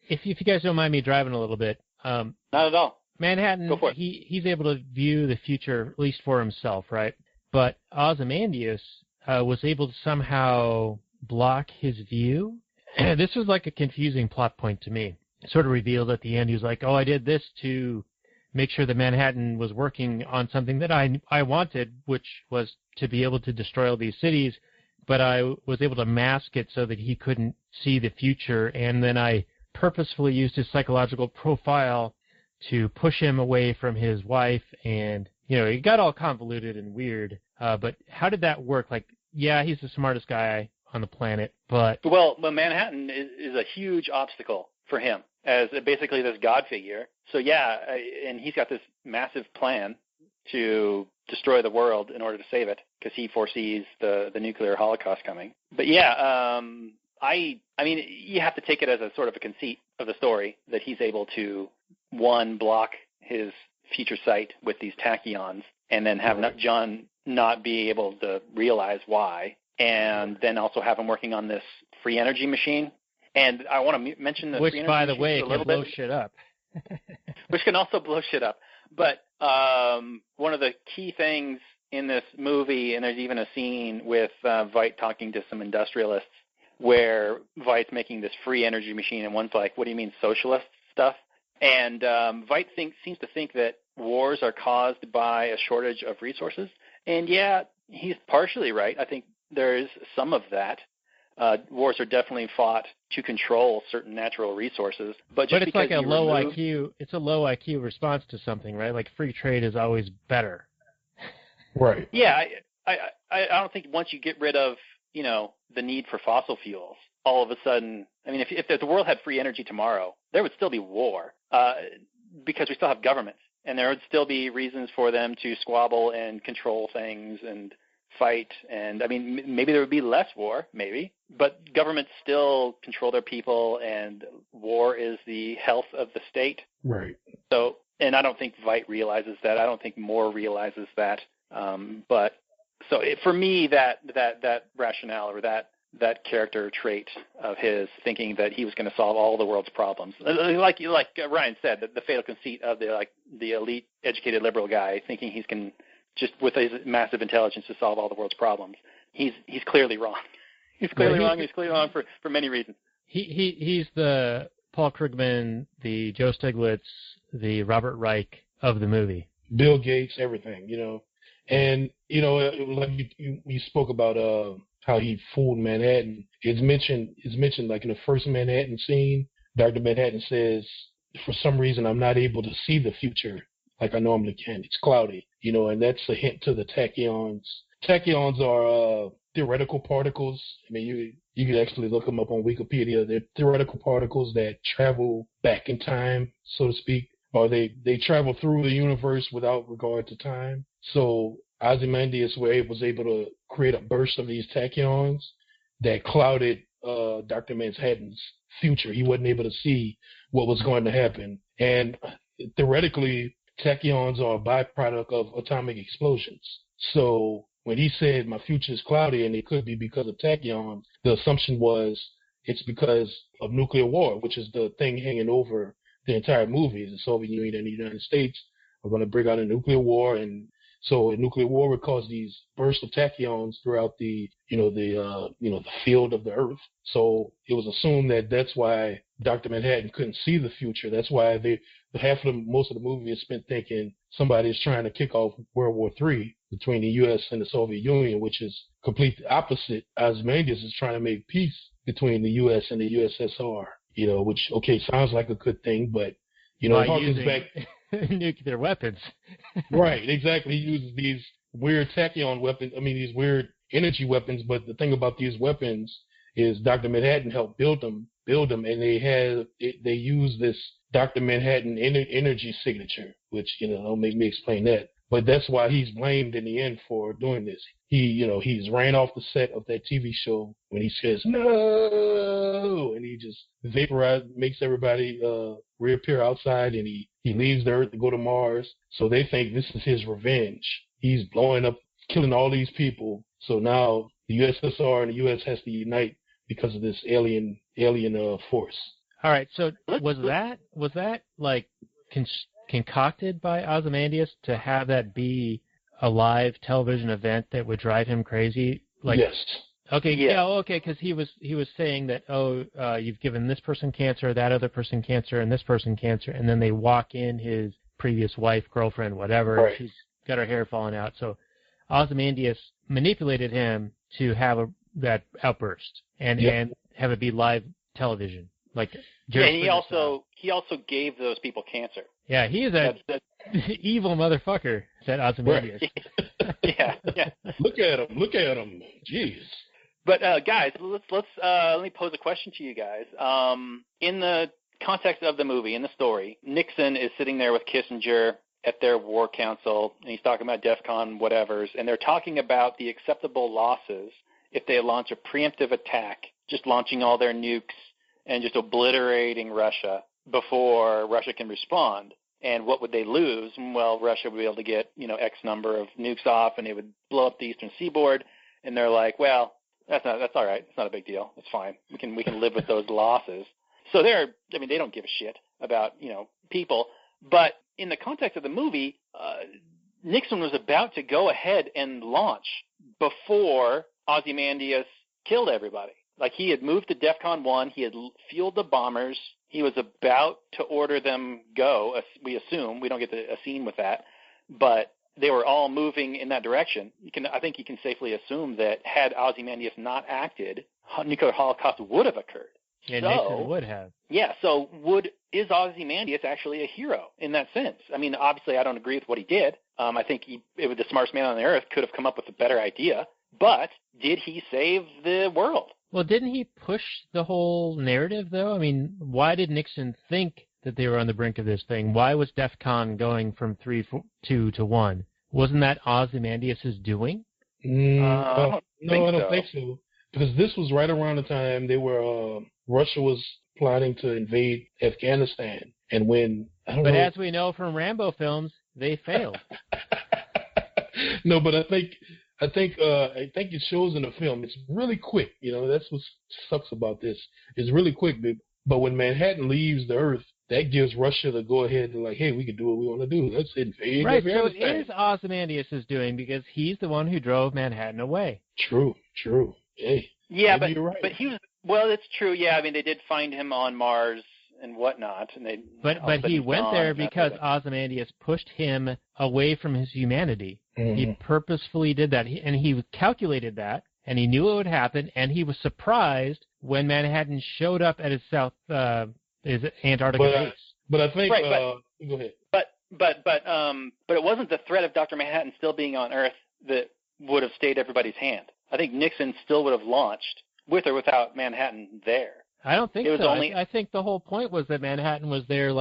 if you guys don't mind me driving a little bit. Not at all. Manhattan, Go for it. he's able to view the future, at least for himself, right? But Ozymandias was able to somehow block his view. This was like a confusing plot point to me. It sort of revealed at the end, he was like, I did this to make sure that Manhattan was working on something that I wanted, which was to be able to destroy all these cities, but I was able to mask it so that he couldn't see the future, and then I purposefully used his psychological profile to push him away from his wife, and, it got all convoluted and weird, but how did that work? Like, yeah, he's the smartest guy on the planet, but... Well, Manhattan is a huge obstacle for him as basically this god figure. So, yeah, and he's got this massive plan to destroy the world in order to save it because he foresees the nuclear holocaust coming. But, yeah, I mean, you have to take it as a sort of a conceit of the story that he's able to, one, block his future sight with these tachyons, and then have John not be able to realize why, and then also have him working on this free energy machine. And I want to mention the free energy by the machine way, a can little blow bit, shit up. which can also blow shit up. But one of the key things in this movie, and there's even a scene with Veidt talking to some industrialists, where Veidt's making this free energy machine, and one's like, "What do you mean socialist stuff?" And Veidt seems to think that wars are caused by a shortage of resources. And yeah, he's partially right. I think there is some of that. Wars are definitely fought to control certain natural resourson but just it's like a low remove... IQ. It's a low IQ response to something, right? Like free trade is always better. Right. Yeah, I don't think once you get rid of the need for fossil fuels, all of a sudden, I mean, if the world had free energy tomorrow, there would still be war because we still have governments, and there would still be reasons for them to squabble and control things and fight. And I mean, maybe there would be less war, maybe, but governments still control their people, and war is the health of the state. Right. So, and I don't think Veidt realizes that. I don't think Moore realizes that. But so for me, that rationale or that character trait of his, thinking that he was going to solve all the world's problems, like Ryan said, the fatal conceit of the elite educated liberal guy thinking he's can just with his massive intelligence to solve all the world's problems. He's clearly wrong. He's clearly wrong. He's clearly wrong for many reasons. He's the Paul Krugman, the Joe Stiglitz, the Robert Reich of the movie. Bill Gates, everything, And, like you spoke about how he fooled Manhattan. It's mentioned like in the first Manhattan scene, Dr. Manhattan says, for some reason, I'm not able to see the future like I normally can. It's cloudy, and that's a hint to the tachyons. Tachyons are theoretical particles. I mean, you can actually look them up on Wikipedia. They're theoretical particles that travel back in time, so to speak, or they travel through the universe without regard to time. So Ozymandias was able to create a burst of these tachyons that clouded Dr. Manhattan's future. He wasn't able to see what was going to happen. And theoretically, tachyons are a byproduct of atomic explosions. So when he said my future is cloudy and it could be because of tachyons, the assumption was it's because of nuclear war, which is the thing hanging over the entire movie. The Soviet Union and the United States are going to break out a nuclear war, and so a nuclear war would cause these bursts of tachyons throughout the field of the Earth. So it was assumed that that's why Dr. Manhattan couldn't see the future. That's why most of the movie is spent thinking somebody is trying to kick off World War III between the U.S. and the Soviet Union, which is complete opposite. Ozymandias is trying to make peace between the U.S. and the USSR. Which sounds like a good thing, but it harkens back. Nuclear weapons. Right, exactly. He uses these weird tachyon weapons. I mean, these weird energy weapons. But the thing about these weapons is Dr. Manhattan helped build them, and they use this Dr. Manhattan energy signature, which don't make me explain that. But that's why he's blamed in the end for doing this. He's ran off the set of that TV show when he says no, and he just makes everybody reappear outside, and he leaves the Earth to go to Mars. So they think this is his revenge. He's blowing up, killing all these people. So now the USSR and the US has to unite because of this alien force. All right. So was that like concocted by Ozymandias to have that be a live television event that would drive him crazy? Like, yes. Okay. Yeah. Okay. Because he was saying that you've given this person cancer, that other person cancer, and this person cancer, and then they walk in his previous wife, girlfriend, whatever. Right. And she's got her hair falling out. So Ozymandias manipulated him to have that outburst and have it be live television. Like, and he also gave those people cancer. Yeah, he is that evil motherfucker, that Ozymandias. Yeah. Look at him. Jeez. But guys, let me pose a question to you guys. In the context of the movie, in the story, Nixon is sitting there with Kissinger at their war council, and he's talking about DEFCON whatevers, and they're talking about the acceptable losses if they launch a preemptive attack, just launching all their nukes and just obliterating Russia before Russia can respond. And what would they lose? Well, Russia would be able to get, X number of nukes off, and they would blow up the eastern seaboard. And they're like, well, that's all right. It's not a big deal. It's fine. We can live with those losses. So they don't give a shit about, people. But in the context of the movie, Nixon was about to go ahead and launch before Ozymandias killed everybody. Like, he had moved to DEFCON 1. He had fueled the bombers. He was about to order them go, we assume. We don't get a scene with that. But they were all moving in that direction. I think you can safely assume that had Ozymandias not acted, nuclear holocaust would have occurred. Yeah, Nixon would have. Yeah, so is Ozymandias actually a hero in that sense? I mean, obviously I don't agree with what he did. I think it was the smartest man on the earth, could have come up with a better idea. But did he save the world? Well, didn't he push the whole narrative, though? I mean, why did Nixon think that they were on the brink of this thing? Why was DEFCON going from 2 to 1? Wasn't that Ozymandias' doing? No, I don't think so. Because this was right around the time Russia was plotting to invade Afghanistan. And when, But as we know from Rambo films, they failed. No, but I think it shows in the film. It's really quick. That's what sucks about this. It's really quick. But when Manhattan leaves the Earth, that gives Russia the go ahead to hey, we can do what we want to do. Let's invade. Right. So it is Ozymandias' doing because he's the one who drove Manhattan away. True. Hey. Yeah, you're right. But he was. Well, it's true. Yeah, I mean, they did find him on Mars and whatnot, and they. But he went there because Ozymandias pushed him away from his humanity. Mm-hmm. He purposefully did that, and he calculated that, and he knew it would happen, and he was surprised when Manhattan showed up at his Antarctica base. But I think. Right, go ahead. But it wasn't the threat of Dr. Manhattan still being on Earth that would have stayed everybody's hand. I think Nixon still would have launched with or without Manhattan there. I don't think so. I think the whole point was that Manhattan was there,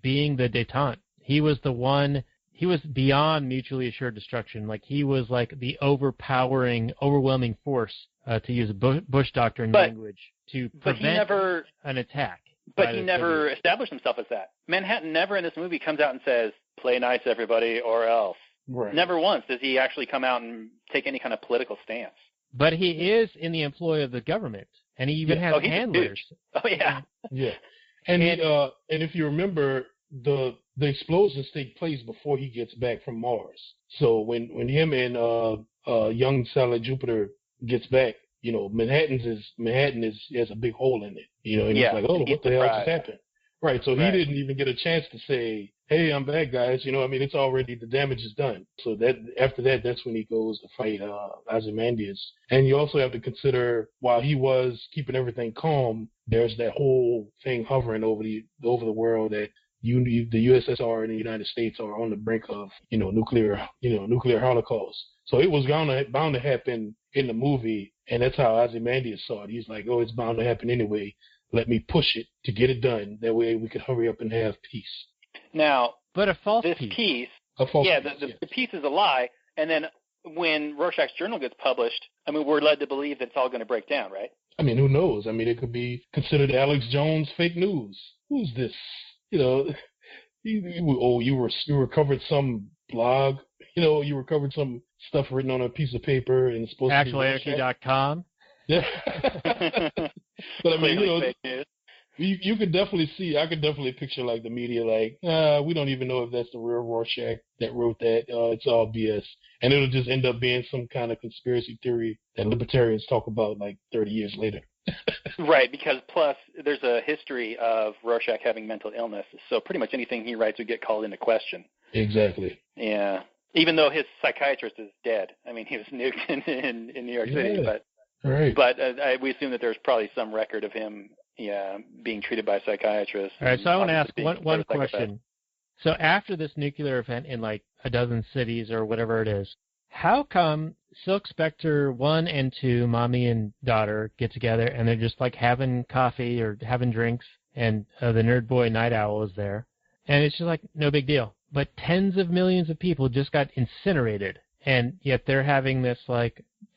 being the détente. He was the one. He was beyond mutually assured destruction. He was the overwhelming force, to use a Bush doctrine language, to prevent an attack. But he never established himself as that. Manhattan never in this movie comes out and says, "Play nice, everybody, or else." Right. Never once does he actually come out and take any kind of political stance. But he is in the employ of the government, and he even has handlers. Oh yeah. Yeah, and if you remember, the explosions take place before he gets back from Mars. So when him and young satellite Jupiter gets back, Manhattan has a big hole in it. And he's like, oh, what the hell just happened? Right. So he didn't even get a chance to say, hey, I'm back, guys. It's already, the damage is done. So after that, that's when he goes to fight Ozymandias. And you also have to consider, while he was keeping everything calm, there's that whole thing hovering over the world that the USSR and the United States are on the brink of, nuclear holocaust. So it was bound to happen in the movie, and that's how Ozymandias saw it. He's like, oh, it's bound to happen anyway. Let me push it to get it done. That way we can hurry up and have peace. Now, but a false piece. A false piece. The piece is a lie. And then when Rorschach's journal gets published, we're led to believe that it's all going to break down, right? Who knows? It could be considered Alex Jones fake news. Who's this? You recovered some blog. You recovered some stuff written on a piece of paper and it's supposed to be ActualAnarchy.com. Yeah. But you could definitely see. I could definitely picture the media we don't even know if that's the real Rorschach that wrote that. It's all BS, and it'll just end up being some kind of conspiracy theory that libertarians talk about 30 years later. Right, because plus there's a history of Rorschach having mental illness, so pretty much anything he writes would get called into question. Exactly. Yeah, even though his psychiatrist is dead. He was nuked in New York City, but. Right. But we assume that there's probably some record of him, being treated by a psychiatrist. All right, so I want to ask one question. So after this nuclear event in a dozen cities or whatever it is, how come Silk Spectre 1 and 2, mommy and daughter, get together and they're just having coffee or having drinks, and the nerd boy Night Owl is there, and it's just no big deal. But tens of millions of people just got incinerated, and yet they're having this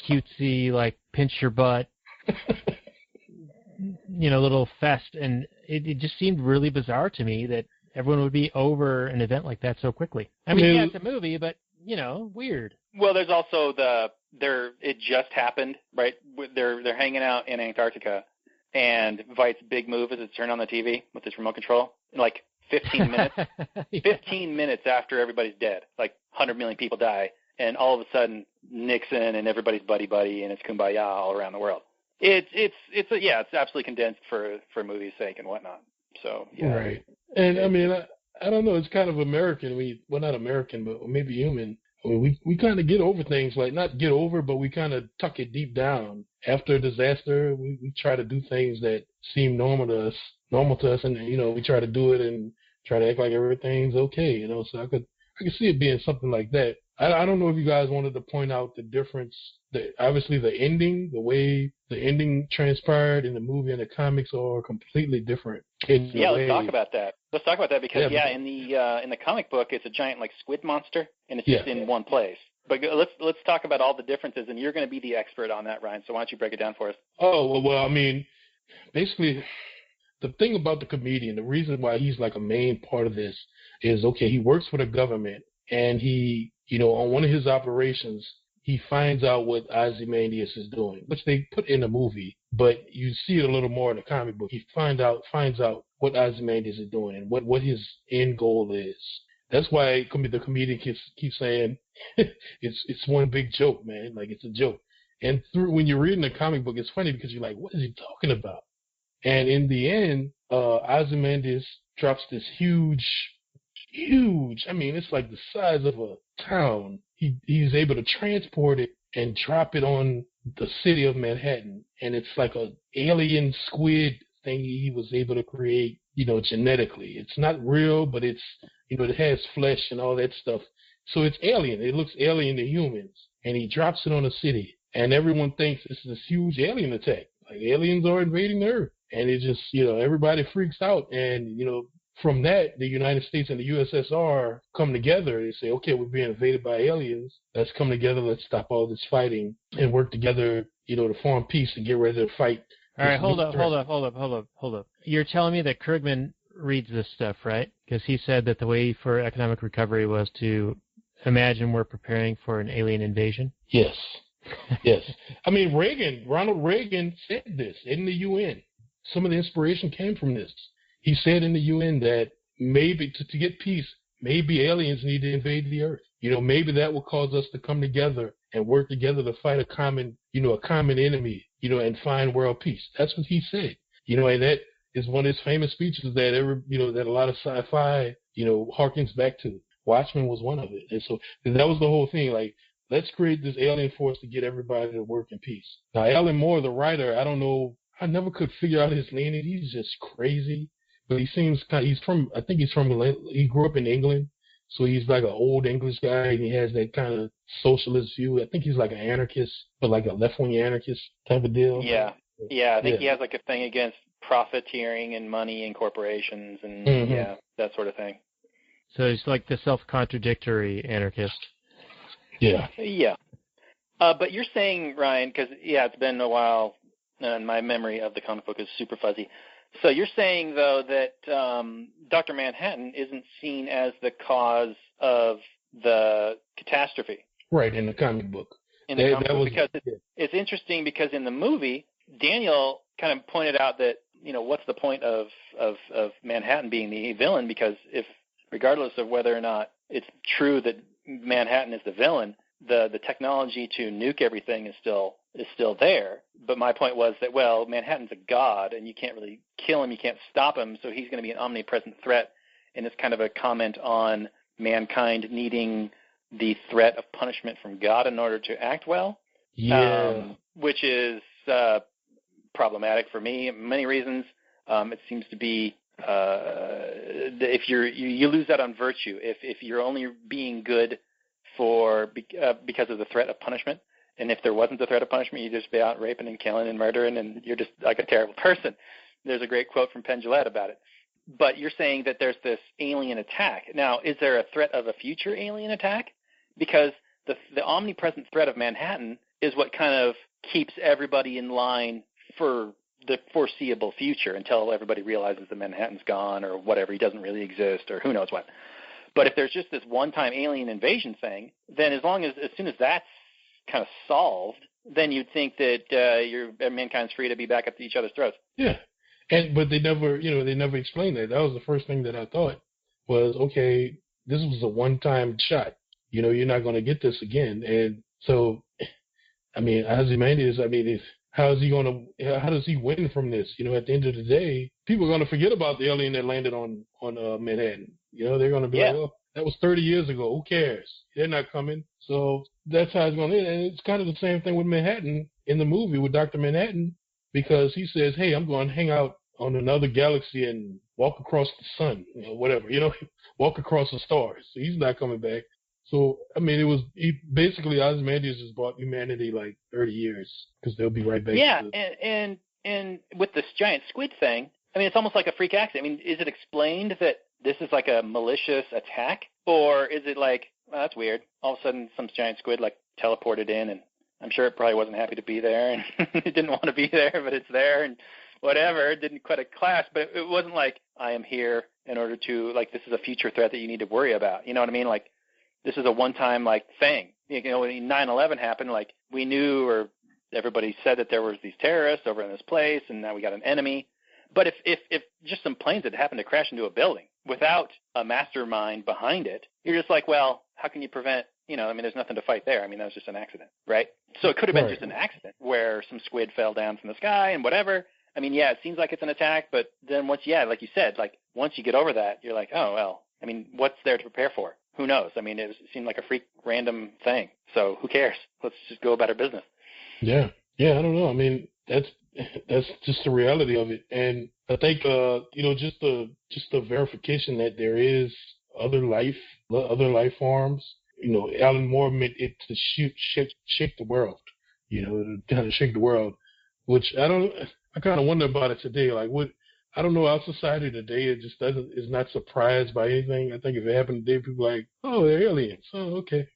cutesy pinch your butt little fest, and it just seemed really bizarre to me that everyone would be over an event like that so quickly. I mean, yeah, it's a movie, but, weird. Well, there's also it just happened, right? They're hanging out in Antarctica, and Veidt's big move is to turn on the TV with his remote control in like 15 minutes. Yeah. 15 minutes after everybody's dead, like 100 million people die, and all of a sudden Nixon and everybody's buddy, and it's kumbaya all around the world. It's absolutely condensed for movie's sake and whatnot. So yeah. Right. And I mean, I don't know. It's kind of American. Well, not American, but maybe human. I mean, we kind of get over things, like not get over, but we kind of tuck it deep down. After a disaster, we try to do things that seem normal to us, and we try to do it and try to act like everything's okay. So I could see it being something like that. I don't know if you guys wanted to point out the difference. Obviously, the ending, the way the ending transpired in the movie and the comics are completely different. Let's talk about that. Because in the comic book, it's a giant like squid monster, and it's just in one place. But let's talk about all the differences, and you're going to be the expert on that, Ryan. So why don't you break it down for us? Oh well, I mean, basically, the thing about the comedian, the reason why he's like a main part of this is, okay, he works for the government, and he, on one of his operations, he finds out what Ozymandias is doing, which they put in the movie, but you see it a little more in the comic book. He finds out what Ozymandias is doing and what his end goal is. That's why the comedian keeps saying it's one big joke, man. Like, it's a joke. And when you're reading the comic book, it's funny because you're like, what is he talking about? And in the end, Ozymandias drops this huge, I mean, it's like the size of a town. He's able to transport it and drop it on the city of Manhattan. And it's like a alien squid thing he was able to create, genetically. It's not real, but it's, it has flesh and all that stuff. So it's alien. It looks alien to humans. And he drops it on a city. And everyone thinks it's this huge alien attack. Like, aliens are invading the Earth. And it just, everybody freaks out. And, from that, the United States and the USSR come together. They say, okay, we're being invaded by aliens. Let's come together. Let's stop all this fighting and work together, to form peace and get ready to fight. All right, hold up. You're telling me that Krugman reads this stuff, right? Because he said that the way for economic recovery was to imagine we're preparing for an alien invasion? Yes. Yes. I mean, Ronald Reagan said this in the UN. Some of the inspiration came from this. He said in the UN that maybe to get peace, maybe aliens need to invade the Earth. Maybe that will cause us to come together and work together to fight a common enemy, and find world peace. That's what he said. And that is one of his famous speeches that that a lot of sci-fi, harkens back to. Watchmen was one of it. And so that was the whole thing. Like, let's create this alien force to get everybody to work in peace. Now, Alan Moore, the writer, I don't know, I never could figure out his lineage. He's just crazy. But he grew up in England, so he's like an old English guy, and he has that kind of socialist view. I think he's like an anarchist, but like a left-wing anarchist type of deal. Yeah. I think he has like a thing against profiteering and money and corporations and that sort of thing. So he's like the self-contradictory anarchist. Yeah. Yeah. But you're saying, Ryan, because, it's been a while, and my memory of the comic book is super fuzzy. So you're saying, though, that Dr. Manhattan isn't seen as the cause of the catastrophe. Right, in the comic book. It's interesting because in the movie, Daniel kind of pointed out that, what's the point of Manhattan being the villain? Because regardless of whether or not it's true that Manhattan is the villain, the technology to nuke everything is still there. But my point was that, well, Manhattan's a god, and you can't really kill him, you can't stop him, so he's going to be an omnipresent threat. And it's kind of a comment on mankind needing the threat of punishment from God in order to act well. Yeah. Which is problematic for me for many reasons. It seems to be if you lose out on virtue if you're only being good because of the threat of punishment. And if there wasn't the threat of punishment, you'd just be out raping and killing and murdering, and you're just like a terrible person. There's a great quote from Penn Jillette about it. But you're saying that there's this alien attack. Now, is there a threat of a future alien attack? Because the omnipresent threat of Manhattan is what kind of keeps everybody in line for the foreseeable future until everybody realizes that Manhattan's gone or whatever, he doesn't really exist or who knows what. But if there's just this one-time alien invasion thing, then as soon as that's kind of solved, then you'd think that mankind's free to be back at each other's throats. Yeah, but they never explained that. That was the first thing that I thought was, okay, this was a one-time shot. You're not going to get this again. And so, Ozymandias, how does he win from this? At the end of the day, people are going to forget about the alien that landed on Manhattan. They're going to be like, oh, that was 30 years ago. Who cares? They're not coming. So that's how it's going to end. And it's kind of the same thing with Manhattan in the movie with Dr. Manhattan, because he says, hey, I'm going to hang out on another galaxy and walk across the sun, whatever, walk across the stars. So he's not coming back. So, basically Ozymandias has bought humanity like 30 years because they'll be right back. Yeah, and with this giant squid thing, it's almost like a freak accident. Is it explained that this is like a malicious attack? Or is it like, well, that's weird. All of a sudden some giant squid like teleported in, and I'm sure it probably wasn't happy to be there and it didn't want to be there, but it's there and whatever. It didn't quite clash, but it wasn't like I am here in order to, like, this is a future threat that you need to worry about. You know what I mean? Like, this is a one-time, like, thing. When 9/11 happened, like, we knew, or everybody said that there was these terrorists over in this place, and now we got an enemy. But if just some planes had happened to crash into a building without a mastermind behind it, you're just like, well, how can you prevent, there's nothing to fight there. That was just an accident, right? So it could have been just an accident where some squid fell down from the sky and whatever. It seems like it's an attack, but then like you said, like, once you get over that, you're like, oh, well, what's there to prepare for? Who knows? It seemed like a freak random thing. So who cares? Let's just go about our business. Yeah. Yeah, I don't know. That's just the reality of it. And I think, just the verification that there is other life forms. Alan Moore meant it to shake the world, to kind of shake the world, which I kind of wonder about it today. Like, I don't know, our society today, it just is not surprised by anything. I think if it happened today, people are like, oh, they're aliens. Oh, okay.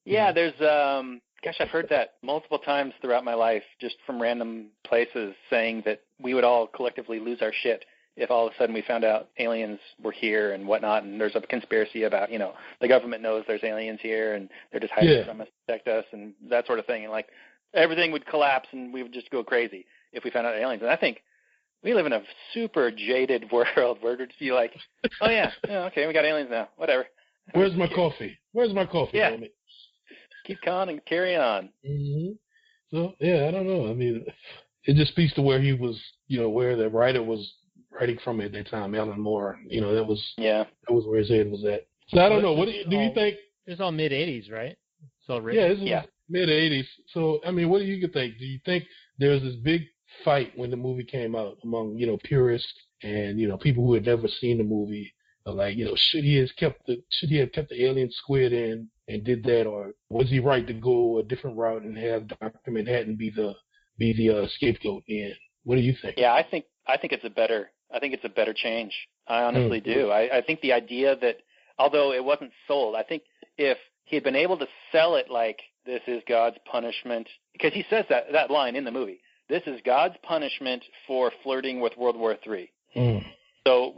Yeah, there's, I've heard that multiple times throughout my life, just from random places, saying that we would all collectively lose our shit if all of a sudden we found out aliens were here and whatnot, and there's a conspiracy about, the government knows there's aliens here and they're just hiding from us to protect us and that sort of thing. And, like, everything would collapse and we would just go crazy if we found out aliens. And I think we live in a super jaded world where we'd be like, oh, yeah, okay, we got aliens now, whatever. Where's my coffee? Yeah. Damn it? Keep on and carry on. Mm-hmm. So, yeah, I don't know. It just speaks to where he was, where the writer was writing from at that time, Alan Moore. That was where his head was at. So I don't know. What do you think? It's all mid-'80s, right? So this is mid-'80s. So, what do you think? Do you think there was this big fight when the movie came out among, purists and, people who had never seen the movie? Like, should he have kept the alien squid in and did that, or was he right to go a different route and have Dr. Manhattan be the scapegoat in? What do you think? Yeah, I think it's a better change. I honestly do. I think the idea that, although it wasn't sold, I think if he had been able to sell it like this is God's punishment, because he says that line in the movie, this is God's punishment for flirting with World War III. So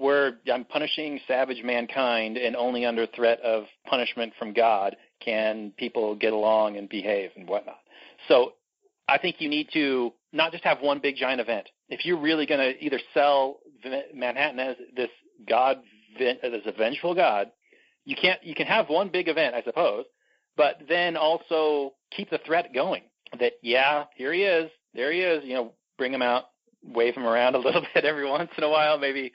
I'm punishing savage mankind, and only under threat of punishment from God can people get along and behave and whatnot. So I think you need to not just have one big giant event. If you're really going to either sell Manhattan as this God, as a vengeful God, you can have one big event, I suppose, but then also keep the threat going. That, here he is, there he is, bring him out, wave him around a little bit every once in a while, maybe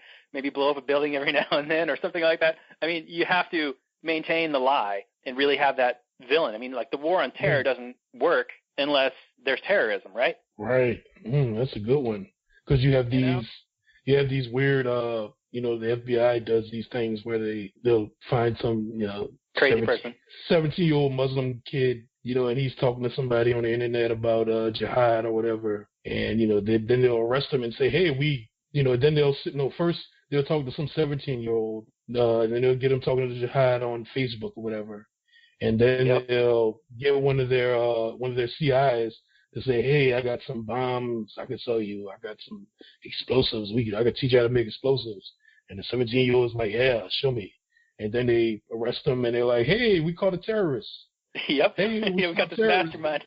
blow up a building every now and then or something like that. You have to maintain the lie and really have that villain. Like, the war on terror doesn't work unless there's terrorism, right? Right. That's a good one. Because you have these weird, the FBI does these things where they'll find some, crazy person, 17-year-old Muslim kid, and he's talking to somebody on the internet about jihad or whatever, and then they'll arrest him and say, hey, then they'll first they'll talk to some 17-year-old, and then they'll get him talking to jihad on Facebook or whatever, and then they'll get one of their CIs to say, hey, I got some bombs I can sell you. I got some explosives. I could teach you how to make explosives. And the 17-year-old is like, yeah, show me. And then they arrest them, and they're like, hey, we caught a terrorist. Yep. Hey, we got this mastermind.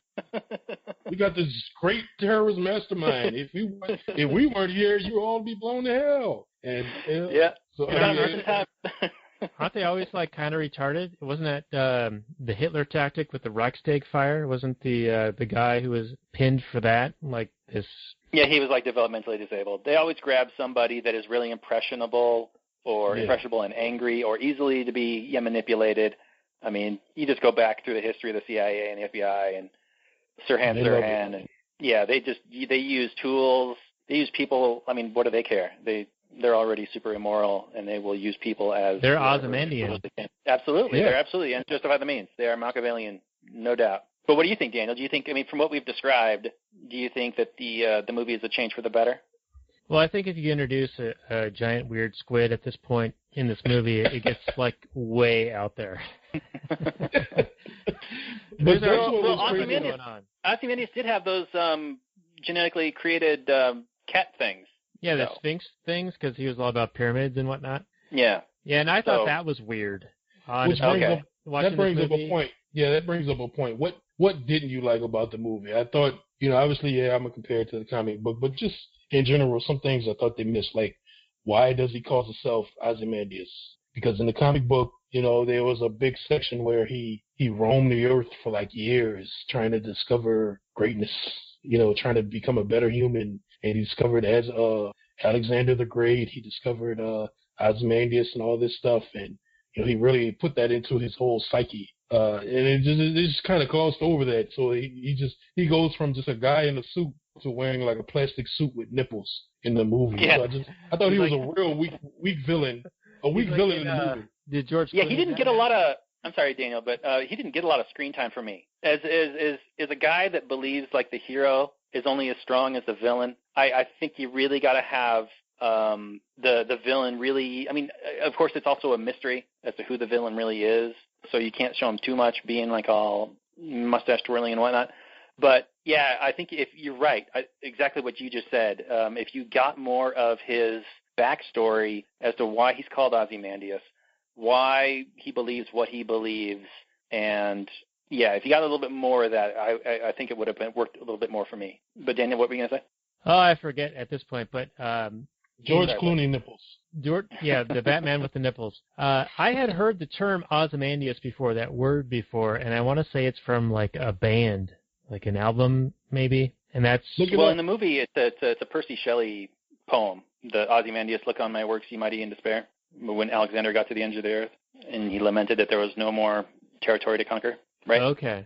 We got this great terrorist mastermind. If we weren't here, you'd all be blown to hell. And yeah. So aren't they always like kind of retarded? Wasn't that the Hitler tactic with the Reichstag fire? Wasn't the guy who was pinned for that like this? Yeah, he was like developmentally disabled. They always grab somebody that is really impressionable or impressionable and angry or easily to be manipulated. I mean, you just go back through the history of the CIA and the FBI and Sirhan, and they use tools. They use people. I mean, what do they care? They're already super immoral, and they will use people as they're Ozymandian. Absolutely, yeah. They're absolutely, and justify the means. They are Machiavellian, no doubt. But what do you think, Daniel? Do you think? I mean, from what we've described, do you think that the movie is a change for the better? Well, I think if you introduce a giant weird squid at this point in this movie, it gets like way out there. Ozymandias did have those genetically created cat things. Yeah, the Sphinx things, because he was all about pyramids and whatnot. Yeah. Yeah, and I thought that was weird. That brings up a point. Yeah, that brings up a point. What didn't you like about the movie? I thought, obviously, I'm going to compare it to the comic book, but just in general, some things I thought they missed, like why does he call himself Ozymandias? Because in the comic book, there was a big section where he roamed the earth for like years trying to discover greatness, trying to become a better human. And he discovered as Alexander the Great, he discovered Ozymandias and all this stuff. And, he really put that into his whole psyche. And it just kind of glossed over that. So he goes from just a guy in a suit to wearing like a plastic suit with nipples in the movie. Yeah. So I thought he was a real weak villain. A weak villain in the movie. Did George? Yeah, he didn't get a lot of. I'm sorry, Daniel, but he didn't get a lot of screen time for me. As a guy that believes like the hero is only as strong as the villain. I think you really got to have the villain really. I mean, of course, it's also a mystery as to who the villain really is. So you can't show him too much being like all mustache twirling and whatnot. But yeah, I think if you're right, exactly what you just said. If you got more of his backstory as to why he's called Ozymandias, why he believes what he believes, and if you got a little bit more of that, I think it would have worked a little bit more for me. But Daniel, what were you going to say? Oh, I forget at this point, but George Clooney nipples. The Batman with the nipples. I had heard the term Ozymandias before, that word before, and I want to say it's from like a band, like an album maybe, and that's in the movie it's a Percy Shelley poem, the Ozymandias, look on my works, ye mighty in despair, when Alexander got to the ends of the earth and he lamented that there was no more territory to conquer, right? Okay.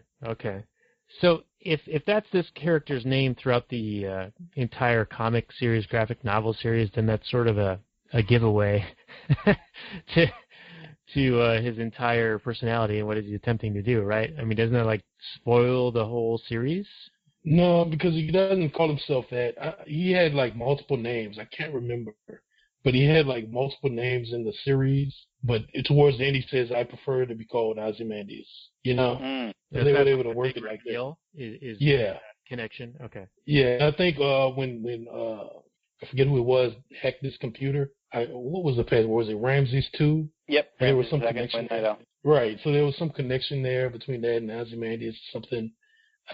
So if that's this character's name throughout the entire comic series, graphic novel series, then that's sort of a giveaway to his entire personality and what he's attempting to do, right? I mean, doesn't that like spoil the whole series? No, because he doesn't call himself that. He had like multiple names. I can't remember. But he had like multiple names in the series. But towards the end, he says, I prefer to be called Ozymandias. They were able to work it like that. Is connection? Okay. Yeah, I think when I forget who it was, hacked this computer. What was the password? Was it Ramses 2? Yep. There was some connection there. Right. So there was some connection there between that and Ozymandias, something.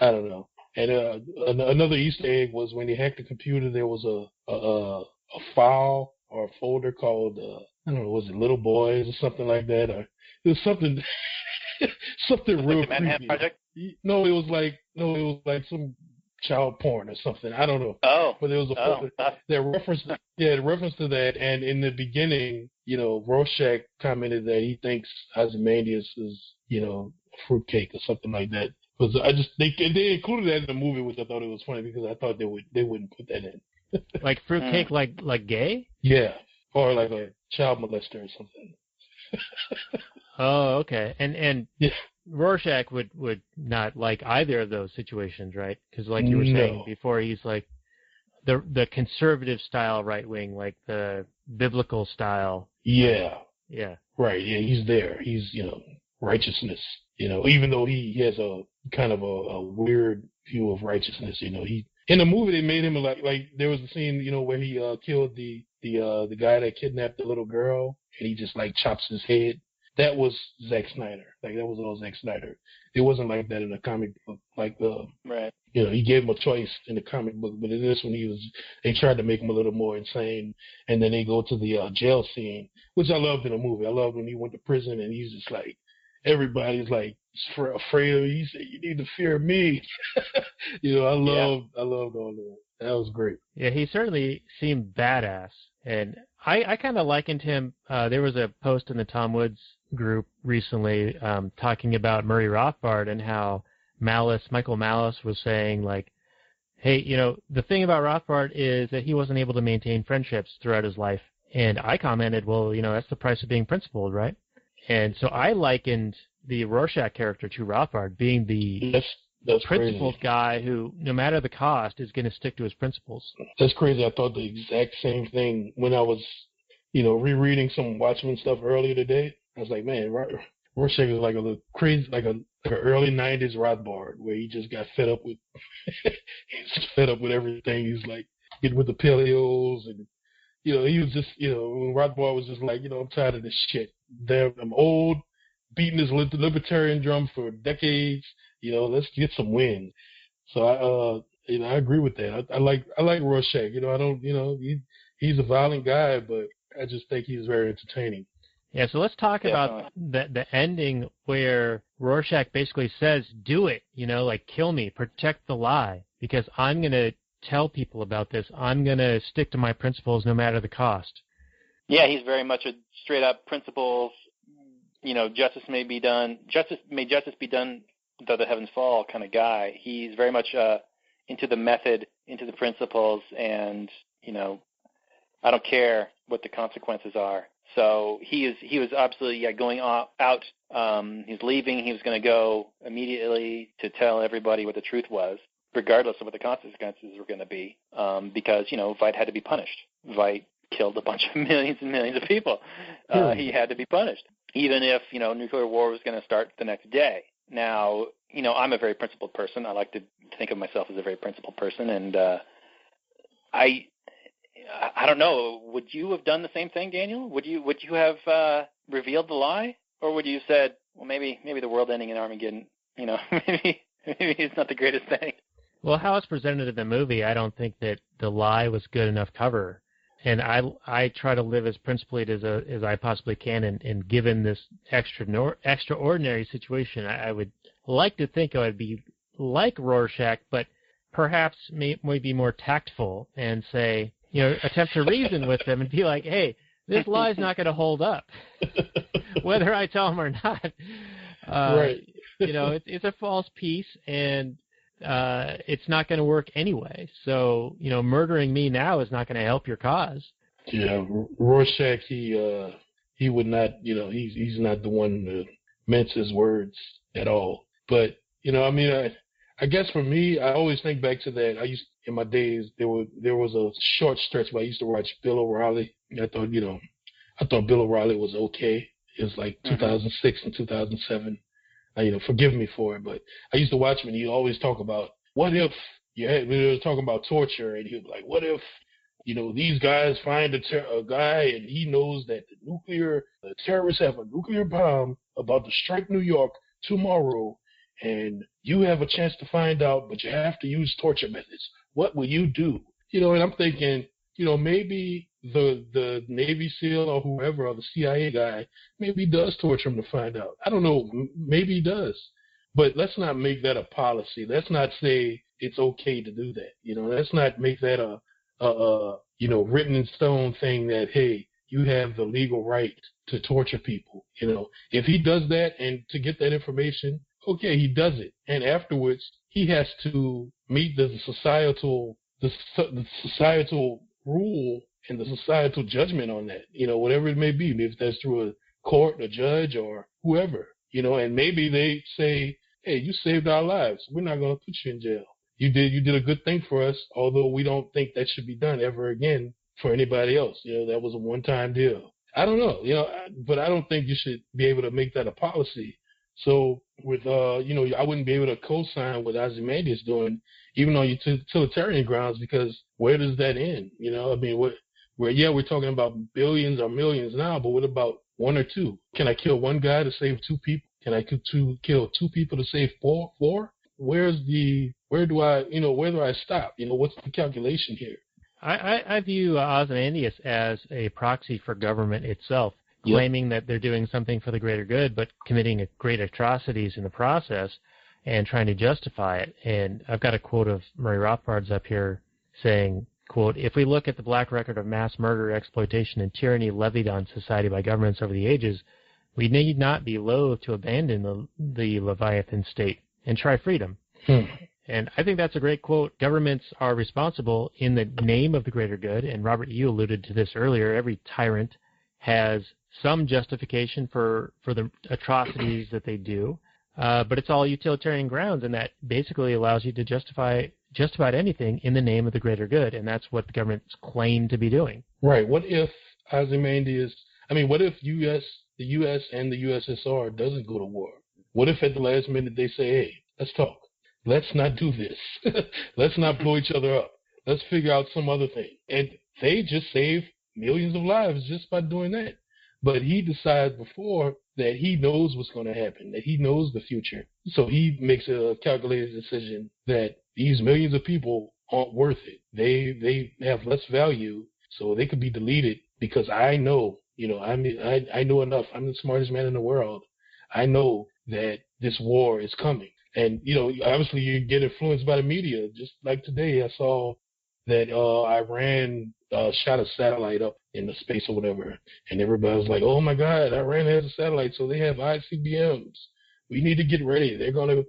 I don't know. And another Easter egg was when he hacked the computer, there was a file or a folder called, I don't know, was it Little Boys or something like that? Or it was something real like the Manhattan creepy. Project? No, it was like some child porn or something. I don't know. Oh. But there was a folder that referenced to that. And in the beginning, Rorschach commented that he thinks Ozymandias is, a fruitcake or something like that. Because they included that in the movie, which I thought it was funny because I thought they wouldn't put that in. Like fruitcake, like gay? Yeah, or like a child molester or something. Oh, okay. And Rorschach would not like either of those situations, right? Because like you were saying before, he's like the conservative style right wing, like the biblical style. Yeah. Yeah. Right. Yeah, he's there. He's righteousness. Even though he has a kind of a weird view of righteousness. He in the movie they made him like there was a scene where he killed the guy that kidnapped the little girl, and he just like chops his head. That was Zack Snyder. Like that was all Zack Snyder. It wasn't like that in the comic book. Like right. he gave him a choice in the comic book, but in this one they tried to make him a little more insane, and then they go to the jail scene, which I loved in the movie. I loved when he went to prison and he's just like, everybody's like afraid of him. He said, "You need to fear me." I loved all that. That was great. Yeah, he certainly seemed badass, and I kind of likened him. There was a post in the Tom Woods group recently talking about Murray Rothbard and how Michael Malice was saying, like, hey, the thing about Rothbard is that he wasn't able to maintain friendships throughout his life. And I commented, well, that's the price of being principled, right? And so I likened the Rorschach character to Rothbard being the that's principled crazy. Guy who, no matter the cost, is going to stick to his principles. That's crazy. I thought the exact same thing when I was, rereading some Watchmen stuff earlier today. I was like, man, Rorschach is like a little crazy, like an early '90s Rothbard, where he just got fed up with, he's fed up with everything. He's like getting with the paleos, and he was just, when Rothbard was just like, I'm tired of this shit. I'm old, beating this libertarian drum for decades. Let's get some wins. So I agree with that. I like Rorschach. I don't, he's a violent guy, but I just think he's very entertaining. Yeah, so let's talk about the ending where Rorschach basically says, do it, like kill me, protect the lie, because I'm going to tell people about this. I'm going to stick to my principles no matter the cost. Yeah, he's very much a straight-up principles, justice may be done, may justice be done though the heavens fall kind of guy. He's very much into the method, into the principles, and, I don't care what the consequences are. So he was absolutely going out. He's leaving. He was going to go immediately to tell everybody what the truth was, regardless of what the consequences were going to be, because Veidt had to be punished. Veidt killed a bunch of millions and millions of people. He had to be punished, even if nuclear war was going to start the next day. Now I'm a very principled person. I like to think of myself as a very principled person, and I don't know. Would you have done the same thing, Daniel? Would you have revealed the lie, or would you have said, well, maybe the world ending in Armageddon, maybe it's not the greatest thing? Well, how it's presented in the movie, I don't think that the lie was good enough cover, and I try to live as principled as I possibly can, and given this extraordinary situation, I would like to think I would be like Rorschach, but perhaps maybe more tactful and say, attempt to reason with them and be like, hey, this lie's not going to hold up, whether I tell them or not. Right. It's a false piece, and it's not going to work anyway. So, murdering me now is not going to help your cause. Yeah, Rorschach, he would not, he's not the one to mince his words at all. But, I guess for me, I always think back to that. In my days, there was a short stretch where I used to watch Bill O'Reilly. I thought Bill O'Reilly was okay. It was like 2006 and 2007. Forgive me for it, but I used to watch him, and he'd always talk about, what if, we were talking about torture, and he was like, what if, these guys find a guy, and he knows that the terrorists have a nuclear bomb about to strike New York tomorrow, and you have a chance to find out, but you have to use torture methods. What will you do? And I'm thinking, maybe the Navy SEAL or whoever, or the CIA guy, maybe he does torture him to find out. I don't know. Maybe he does. But let's not make that a policy. Let's not say it's okay to do that. Let's not make that a written in stone thing that, hey, you have the legal right to torture people. If he does that and to get that information, okay, he does it. And afterwards, he has to meet the societal rule and the societal judgment on that, whatever it may be, if that's through a court, a judge, or whoever, and maybe they say, hey, you saved our lives. We're not going to put you in jail. You did a good thing for us, although we don't think that should be done ever again for anybody else. That was a one-time deal. I don't know, but I don't think you should be able to make that a policy So with I wouldn't be able to co-sign what Ozymandias is doing, even on utilitarian grounds, because where does that end? I mean, we're talking about billions or millions now, but what about one or two? Can I kill one guy to save two people? Can I kill two people to save four? Where do I stop? What's the calculation here? I view Ozymandias as a proxy for government itself, claiming that they're doing something for the greater good, but committing great atrocities in the process and trying to justify it. And I've got a quote of Murray Rothbard's up here saying, quote, "If we look at the black record of mass murder, exploitation, and tyranny levied on society by governments over the ages, we need not be loath to abandon the Leviathan state and try freedom." And I think that's a great quote. Governments are responsible in the name of the greater good, and Robert, you alluded to this earlier. Every tyrant has some justification for the atrocities that they do, but it's all utilitarian grounds, and that basically allows you to justify just about anything in the name of the greater good, and that's what the governments claim to be doing. Right. What if what if the U.S. and the USSR doesn't go to war? What if at the last minute they say, hey, let's talk. Let's not do this. Let's not blow each other up. Let's figure out some other thing. And they just save millions of lives just by doing that. But he decides before that he knows what's going to happen, that he knows the future. So he makes a calculated decision that these millions of people aren't worth it. They have less value, so they could be deleted because I know, I know enough. I'm the smartest man in the world. I know that this war is coming. And, obviously you get influenced by the media. Just like today, I saw that Iran shot a satellite up in the space or whatever. And everybody was like, oh, my God, Iran has a satellite, so they have ICBMs. We need to get ready. They're going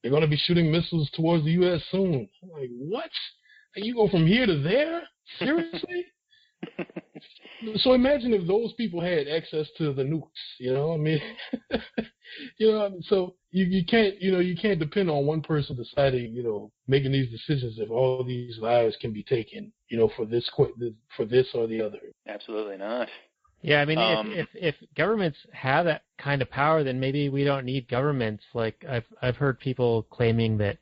to be shooting missiles towards the U.S. soon. I'm like, what? You go from here to there? Seriously? So imagine if those people had access to the nukes, so you can't depend on one person deciding, making these decisions if all these lives can be taken, for this or the other. Absolutely not. Yeah, I mean, if governments have that kind of power, then maybe we don't need governments. Like I've heard people claiming that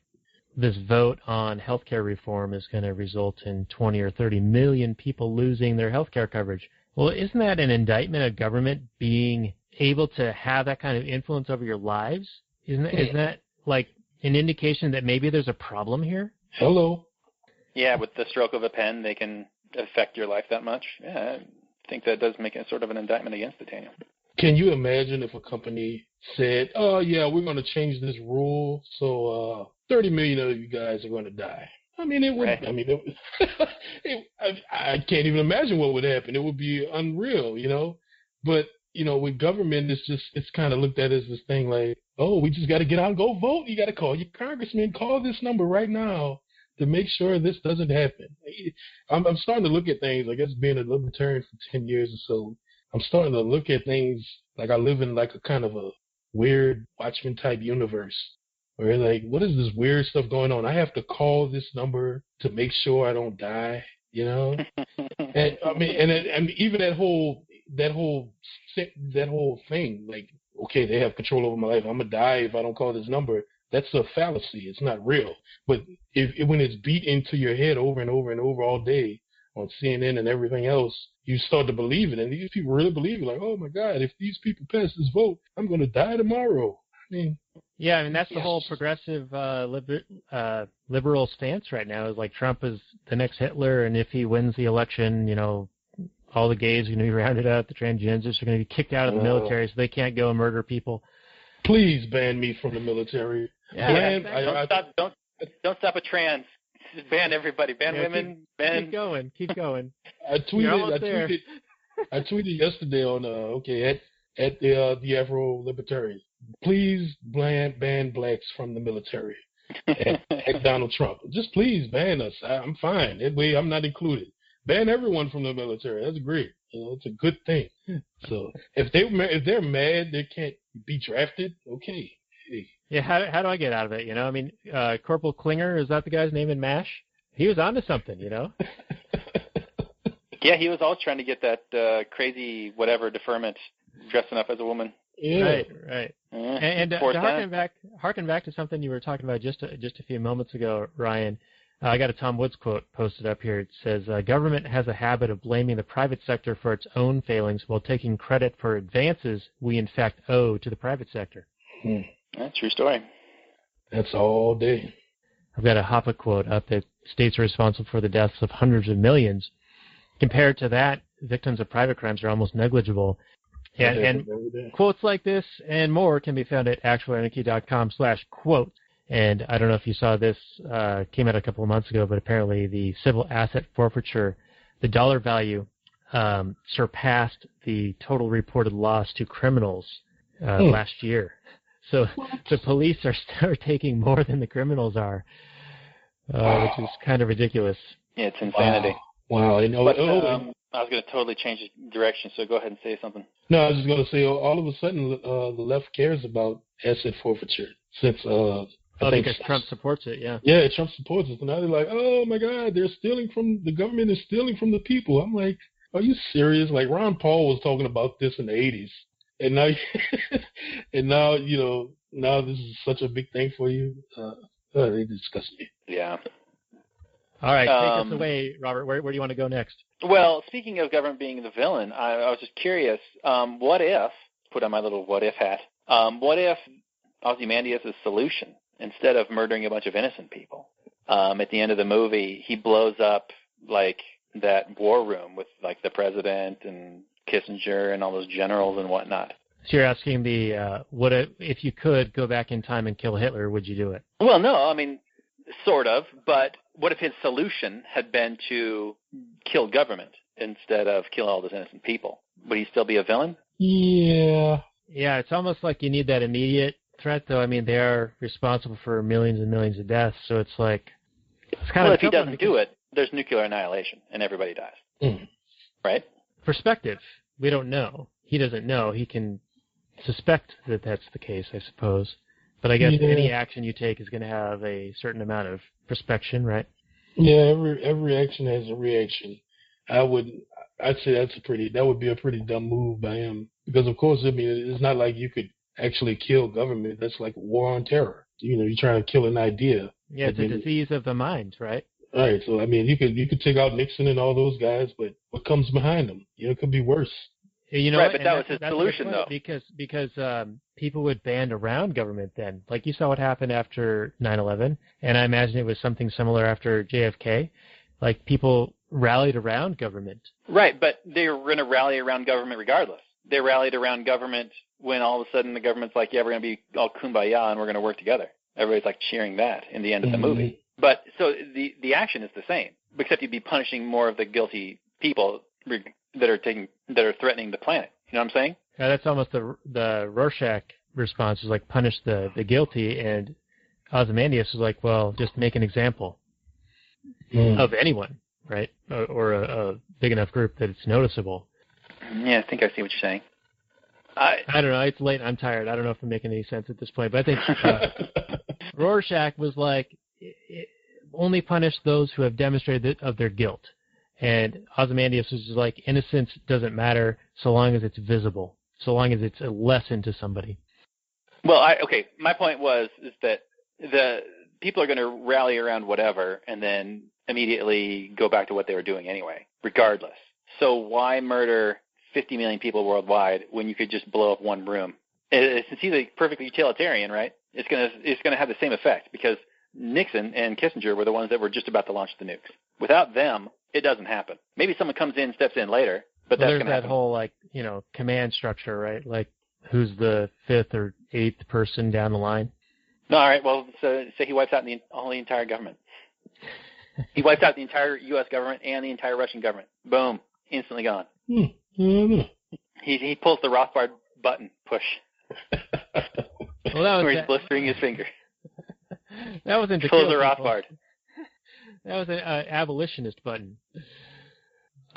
this vote on healthcare reform is going to result in 20 or 30 million people losing their healthcare coverage. Well, isn't that an indictment of government being able to have that kind of influence over your lives? Isn't that like an indication that maybe there's a problem here? Hello. Yeah, with the stroke of a pen, they can affect your life that much. Yeah, I think that does make it sort of an indictment against it, Daniel. Can you imagine if a company said, oh, yeah, we're going to change this rule, so 30 million of you guys are going to die? I mean, it would. Right. I mean, I can't even imagine what would happen. It would be unreal, But with government, it's kind of looked at as this thing like, oh, we just got to get out and go vote. You got to call your congressman. Call this number right now to make sure this doesn't happen. I'm starting to look at things. I guess being a libertarian for 10 years or so, I'm starting to look at things like I live in like a kind of a weird Watchmen type universe. Where like, what is this weird stuff going on? I have to call this number to make sure I don't die, And I mean, and even that whole thing, like, okay, they have control over my life. I'm gonna die if I don't call this number. That's a fallacy. It's not real. But when it's beat into your head over and over and over all day on CNN and everything else, you start to believe it. And these people really believe it. Like, oh my God, if these people pass this vote, I'm gonna die tomorrow. I mean. Yeah, I mean, that's the whole progressive liberal stance right now is like Trump is the next Hitler, and if he wins the election, all the gays are going to be rounded up, the transgenders are going to be kicked out of the military so they can't go and murder people. Please ban me from the military. Yeah, don't stop a trans. Ban everybody. Ban women. Keep going. I tweeted yesterday on at the Afro Libertarian. Please ban blacks from the military. At Donald Trump. Just please ban us. I'm fine. That way I'm not included. Ban everyone from the military. That's great. It's a good thing. So if they're mad they can't be drafted, okay. Hey. Yeah, how do I get out of it? I mean, Corporal Klinger, is that the guy's name in MASH? He was onto something, Yeah, he was always trying to get that crazy whatever deferment dressing up as a woman. Yeah. Right. And to harken back to something you were talking about just a few moments ago, Ryan. I got a Tom Woods quote posted up here. It says, government has a habit of blaming the private sector for its own failings while taking credit for advances we in fact owe to the private sector. That's a true story. That's all day. I've got a Hoppe quote up that states are responsible for the deaths of hundreds of millions. Compared to that, victims of private crimes are almost negligible. And quotes like this and more can be found at actualanarchy.com/quote. And I don't know if you saw this, came out a couple of months ago, but apparently the civil asset forfeiture, the dollar value, surpassed the total reported loss to criminals last year. So the police are taking more than the criminals are, which is kind of ridiculous. Yeah, it's insanity. Wow. I was going to totally change the direction, so go ahead and say something. No, I was just going to say, all of a sudden, the left cares about asset forfeiture since because Trump supports it, yeah. Yeah, Trump supports it. So now they're like, oh my God, the government is stealing from the people. I'm like, are you serious? Like Ron Paul was talking about this in the 80s. And now, now this is such a big thing for you. They disgust me. Yeah. All right, take us away, Robert. Where do you want to go next? Well, speaking of government being the villain, I was just curious, what if, put on my little what if hat, what if Ozymandias' solution, instead of murdering a bunch of innocent people, at the end of the movie, he blows up, like, that war room with, like, the president and Kissinger and all those generals and whatnot. So you're asking what if you could go back in time and kill Hitler, would you do it? Well, no, I mean, sort of, but what if his solution had been to kill government instead of kill all those innocent people? Would he still be a villain? Yeah. Yeah, it's almost like you need that immediate threat, though. I mean, they are responsible for millions and millions of deaths, so it's like... if he doesn't do it, there's nuclear annihilation, and everybody dies. Right? Perspective. We don't know. He doesn't know. He can suspect that that's the case, I suppose. But I guess any action you take is going to have a certain amount of perspection, right? Yeah, every action has a reaction. I'd say that would be a pretty dumb move by him. Because of course, I mean, it's not like you could actually kill government. That's like war on terror. You're trying to kill an idea. Yeah, it's a disease of the mind, right? Right. So I mean, you could take out Nixon and all those guys, but what comes behind them? It could be worse. Right, but that was his solution, though. Because people would band around government then. Like you saw what happened after 9/11, and I imagine it was something similar after JFK. Like people rallied around government. Right, but they were going to rally around government regardless. They rallied around government when all of a sudden the government's like, yeah, we're going to be all kumbaya and we're going to work together. Everybody's like cheering that in the end of the movie. But so the action is the same, except you'd be punishing more of the guilty people that are threatening the planet. You know what I'm saying? Yeah, that's almost the Rorschach response, is like punish the guilty, and Ozymandias was like, well, just make an example of anyone, right? Or a big enough group that it's noticeable. Yeah, I think I see what you're saying. I don't know. It's late. I'm tired. I don't know if I'm making any sense at this point. But I think Rorschach was like, only punish those who have demonstrated of their guilt. And Ozymandias was just like, innocence doesn't matter so long as it's visible, so long as it's a lesson to somebody. Well, my point is that the people are going to rally around whatever and then immediately go back to what they were doing anyway, regardless. So why murder 50 million people worldwide when you could just blow up one room? It's either perfectly utilitarian, right? It's going to have the same effect because Nixon and Kissinger were the ones that were just about to launch the nukes. Without them, it doesn't happen. Maybe someone comes in, steps in later, but that's going to happen. There's that whole, command structure, right? Like, who's the fifth or eighth person down the line? No, all right. Well, so say he wipes out the entire government. He wipes out the entire U.S. government and the entire Russian government. Boom. Instantly gone. He pulls the Rothbard button push. Well, where he's blistering his finger. That wasn't pulls the Rothbard. That was an abolitionist button.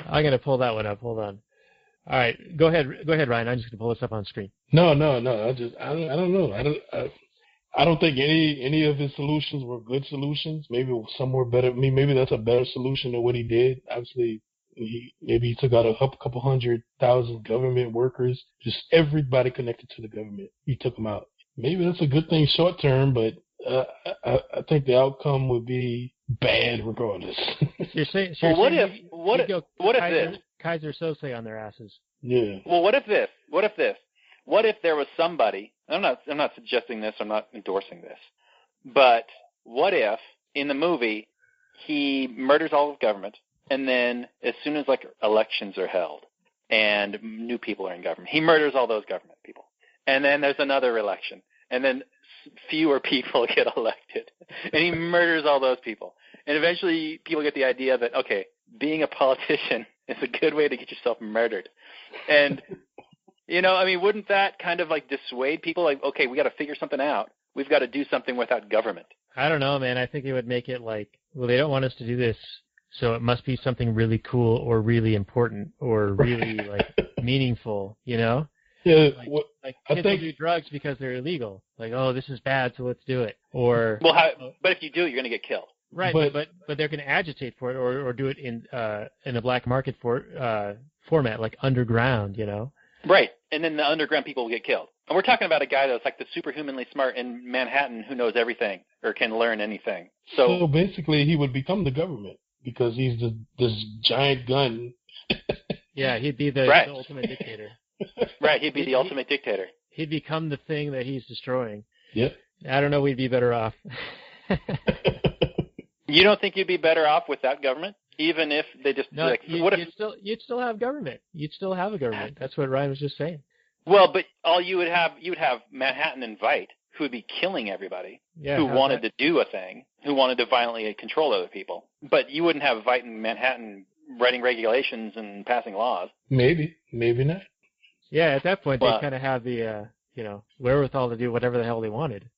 I'm going to pull that one up. Hold on. All right. Go ahead, Ryan. I'm just going to pull this up on screen. No. I don't know. I don't think any of his solutions were good solutions. Maybe some were better. I mean, maybe that's a better solution than what he did. Obviously, Maybe he took out a couple 100,000 government workers, just everybody connected to the government. He took them out. Maybe that's a good thing short term, but I think the outcome would be bad regardless. You're saying, well, what if this? Kaiser Sose on their asses. Yeah. Well, what if this? What if there was somebody? I'm not suggesting this. I'm not endorsing this. But what if in the movie he murders all of government, and then as soon as like elections are held and new people are in government, he murders all those government people, and then there's another election, and then fewer people get elected, and he murders all those people, and eventually people get the idea that okay, being a politician is a good way to get yourself murdered, and wouldn't that kind of like dissuade people? Like, okay, we got to figure something out. We've got to do something without government. I don't know, man. I think it would make it like, well, they don't want us to do this, so it must be something really cool or really important or really like meaningful, Yeah. Like kids will do drugs because they're illegal. Like, oh, this is bad, so let's do it. Or but if you do it, you're going to get killed. Right, but they're going to agitate for it or do it in a black market format, like underground, Right, and then the underground people will get killed. And we're talking about a guy that's like the superhumanly smart in Manhattan who knows everything or can learn anything. So basically, he would become the government because he's this giant gun. Yeah, he'd be the ultimate dictator. Right, he'd be the ultimate dictator. He'd become the thing that he's destroying. Yep. I don't know. We'd be better off. You don't think you'd be better off without government? Even if they just you'd still have government. You'd still have a government. That's what Ryan was just saying. Well, but all you would have Manhattan and Veidt, who would be killing everybody, who wanted to do a thing, who wanted to violently control other people. But you wouldn't have Veidt and Manhattan writing regulations and passing laws. Maybe not. Yeah, at that point they kind of have the wherewithal to do whatever the hell they wanted.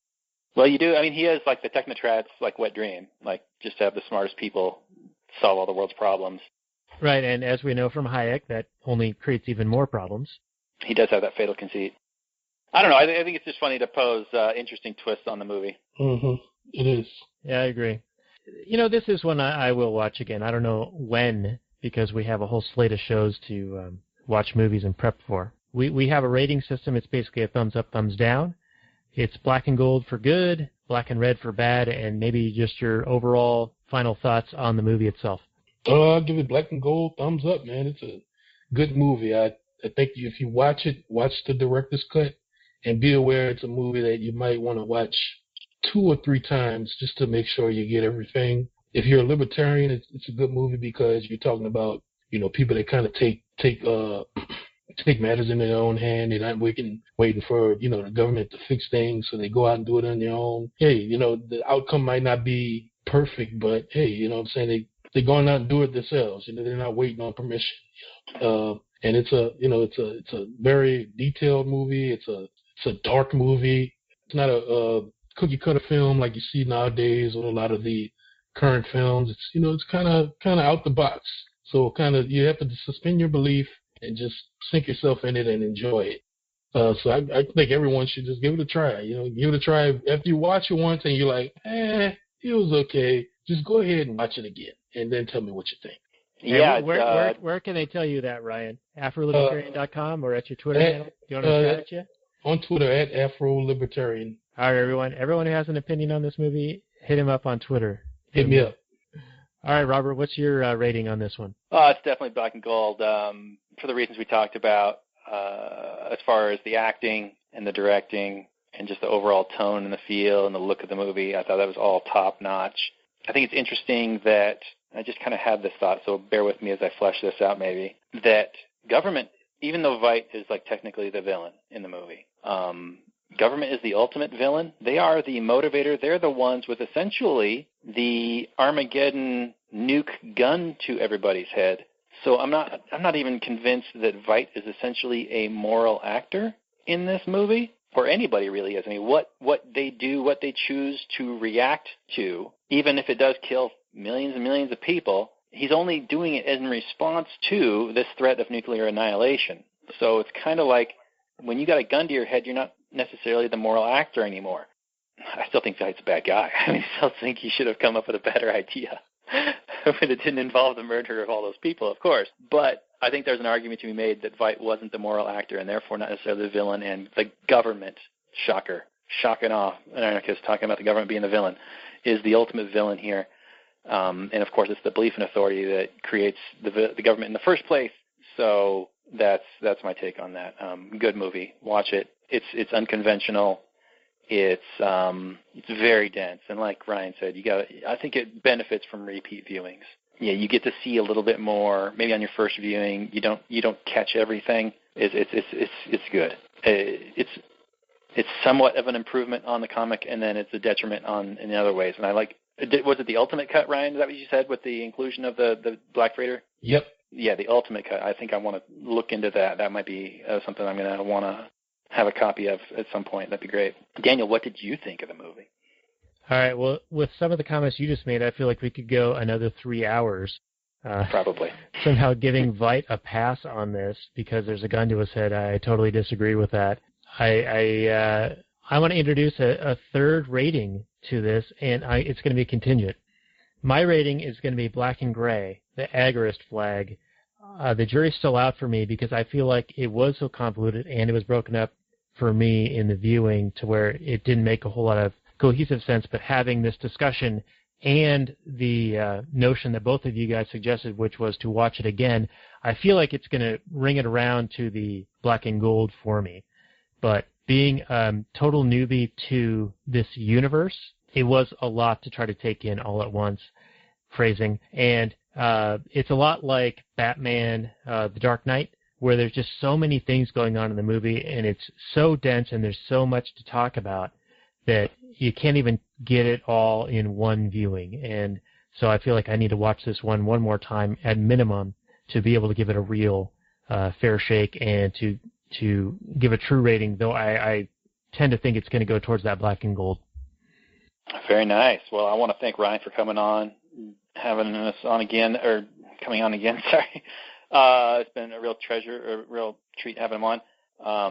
Well, you do. I mean, he has like the technocrats, like wet dream, like just to have the smartest people solve all the world's problems. Right, and as we know from Hayek, that only creates even more problems. He does have that fatal conceit. I don't know. I think it's just funny to pose interesting twists on the movie. Mm-hmm. It is. Yeah, I agree. This is one I will watch again. I don't know when, because we have a whole slate of shows to watch movies and prep for. We have a rating system. It's basically a thumbs up, thumbs down. It's black and gold for good, black and red for bad, and maybe just your overall final thoughts on the movie itself. I'll give it black and gold, thumbs up, man. It's a good movie. I think if you watch it, watch the director's cut, and be aware it's a movie that you might want to watch 2 or 3 times just to make sure you get everything. If you're a libertarian, it's a good movie because you're talking about people that kind of take matters in their own hand. They're not waiting for the government to fix things, so they go out and do it on their own. Hey, the outcome might not be perfect, but hey, you know what I'm saying, they're going out and do it themselves. They're not waiting on permission. And it's a very detailed movie. It's a dark movie. It's not a cookie cutter film like you see nowadays with a lot of the current films. It's kind of out the box. So you have to suspend your belief and just sink yourself in it and enjoy it. So I think everyone should just give it a try. Give it a try. After you watch it once and you're like, it was okay, just go ahead and watch it again and then tell me what you think. Yeah. Where can they tell you that, Ryan? AfroLibertarian.com or at your Twitter handle? Do you want to shout at you? On Twitter at Afro Libertarian. All right, everyone. Everyone who has an opinion on this movie, hit him up on Twitter. Hit me up. All right, Robert, what's your rating on this one? It's definitely black and gold for the reasons we talked about, as far as the acting and the directing and just the overall tone and the feel and the look of the movie. I thought that was all top-notch. I think it's interesting that I just kind of had this thought, so bear with me as I flesh this out maybe, that government, even though Veidt is like technically the villain in the movie, government is the ultimate villain. They are the motivator. They're the ones with essentially the Armageddon nuke gun to everybody's head. So I'm not even convinced that Veidt is essentially a moral actor in this movie, or anybody really is. I mean, what they do, what they choose to react to, even if it does kill millions and millions of people, he's only doing it in response to this threat of nuclear annihilation. So it's kind of like when you got a gun to your head, you're not necessarily the moral actor anymore. I still think Veidt's a bad guy. I still think he should have come up with a better idea. but it didn't involve the murder of all those people, of course. But I think there's an argument to be made that Veidt wasn't the moral actor and therefore not necessarily the villain, and the government, shocker, shocking off, an anarchist talking about the government being the villain, is the ultimate villain here. And, of course, it's the belief in authority that creates the government in the first place. So that's my take on that. Good movie. Watch it. It's unconventional. It's very dense, and like Ryan said, I think it benefits from repeat viewings. Yeah, you get to see a little bit more. Maybe on your first viewing, you don't catch everything. It's good. It's somewhat of an improvement on the comic, and then it's a detriment in other ways. And I like. Was it the ultimate cut, Ryan? Is that what you said with the inclusion of the Black Freighter? Yep. Yeah, the ultimate cut. I think I want to look into that. That might be something I'm going to want to have a copy of at some point. That'd be great. Daniel, what did you think of the movie? All right. Well, with some of the comments you just made, I feel like we could go another 3 hours. Probably. Somehow giving Veidt a pass on this because there's a gun to his head. I totally disagree with that. I want to introduce a third rating to this, and it's going to be contingent. My rating is going to be black and gray, the agorist flag. The jury's still out for me because I feel like it was so convoluted and it was broken up for me in the viewing to where it didn't make a whole lot of cohesive sense. But having this discussion and the notion that both of you guys suggested, which was to watch it again, I feel like it's going to ring it around to the black and gold for me. But being total newbie to this universe, it was a lot to try to take in all at once, phrasing. And it's a lot like Batman, The Dark Knight, where there's just so many things going on in the movie, and it's so dense and there's so much to talk about that you can't even get it all in one viewing. And so I feel like I need to watch this one more time at minimum to be able to give it a real fair shake and to give a true rating, though I tend to think it's going to go towards that black and gold. Very nice. Well, I want to thank Ryan for coming on, having us on again, or coming on again, sorry. It's been a real treasure, a real treat having him on,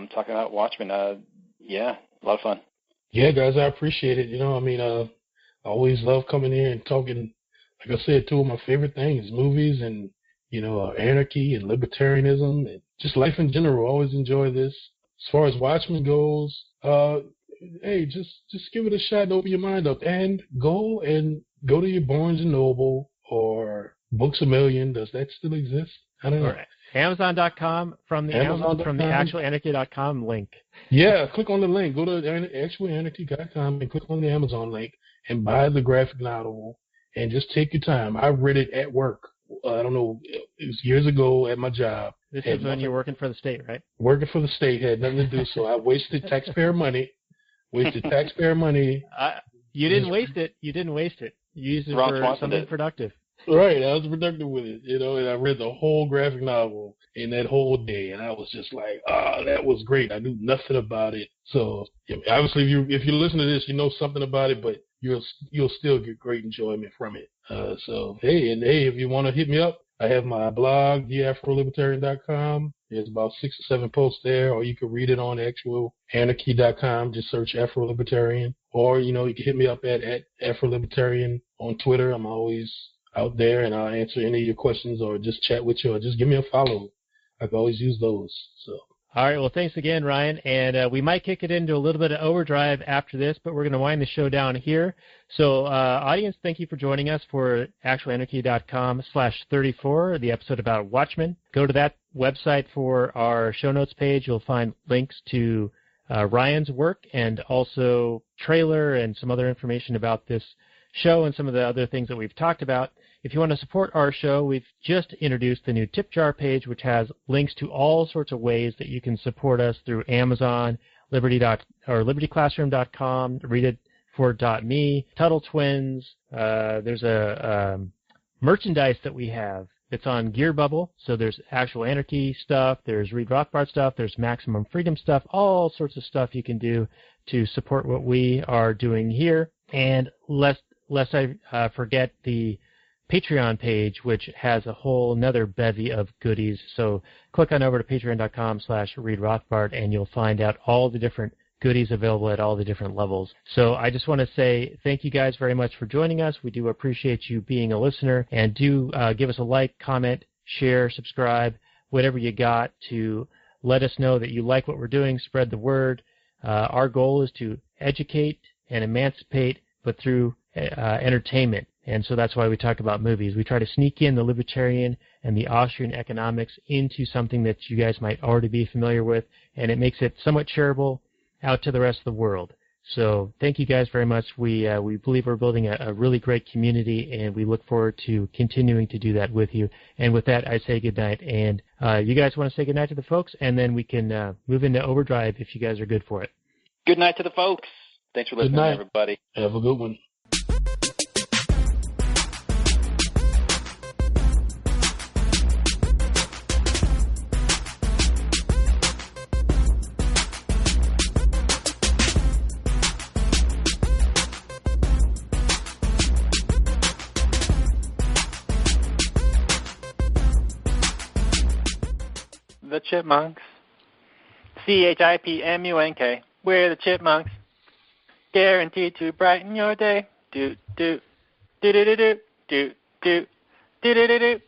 talking about Watchmen. Yeah, a lot of fun. Yeah, guys, I appreciate it. I always love coming here and talking. Like I said, two of my favorite things, movies and, anarchy and libertarianism and just life in general. I always enjoy this. As far as Watchmen goes, hey, just give it a shot and open your mind up and go to your Barnes & Noble or Books A Million. Does that still exist? I don't know. Or Amazon.com from the ActualAnarchy.com link. Yeah, click on the link. Go to ActualAnarchy.com and click on the Amazon link and buy the graphic novel and just take your time. I read it at work. I don't know, it was years ago at my job. This is when you're working for the state, right? Working for the state, had nothing to do, so I wasted taxpayer money. You didn't waste it. You used it for something productive. Right, I was productive with it, and I read the whole graphic novel in that whole day, and I was just like, that was great. I knew nothing about it. So, obviously, if you listen to this, you know something about it, but you'll still get great enjoyment from it. So, hey, if you want to hit me up, I have my blog, theafrolibertarian.com. There's about 6 or 7 posts there, or you can read it on actualanarchy.com. Just search Afro Libertarian. Or, you can hit me up at Afro Libertarian on Twitter. I'm always out there, and I'll answer any of your questions or just chat with you or just give me a follow. I can always use those. So. All right. Well, thanks again, Ryan. And we might kick it into a little bit of overdrive after this, but we're going to wind the show down here. So, audience, thank you for joining us for actualanarchy.com/34, the episode about Watchmen. Go to that website for our show notes page. You'll find links to Ryan's work and also trailer and some other information about this show and some of the other things that we've talked about. If you want to support our show, we've just introduced the new tip jar page, which has links to all sorts of ways that you can support us through Amazon, libertyclassroom.com, readitfor.me, Tuttle Twins. There's a merchandise that we have that's on Gear Bubble. So there's Actual Anarchy stuff, there's Read Rothbard stuff, there's Maximum Freedom stuff, all sorts of stuff you can do to support what we are doing here. And lest I forget the Patreon page, which has a whole another bevy of goodies. So click on over to patreon.com/readrothbard and you'll find out all the different goodies available at all the different levels. So I just want to say thank you guys very much for joining us. We do appreciate you being a listener, and do give us a like, comment, share, subscribe, whatever you got to let us know that you like what we're doing. Spread the word. Our goal is to educate and emancipate, but through entertainment. And so that's why we talk about movies. We try to sneak in the libertarian and the Austrian economics into something that you guys might already be familiar with, and it makes it somewhat shareable out to the rest of the world. So thank you guys very much. We believe we're building a really great community, and we look forward to continuing to do that with you. And with that, I say good night. And you guys want to say good night to the folks, and then we can move into overdrive if you guys are good for it. Good night to the folks. Thanks for listening, everybody. Have a good one. The Chipmunks. CHIPMUNK. We're the Chipmunks. Guaranteed to brighten your day. Do do do do do do do do do do do.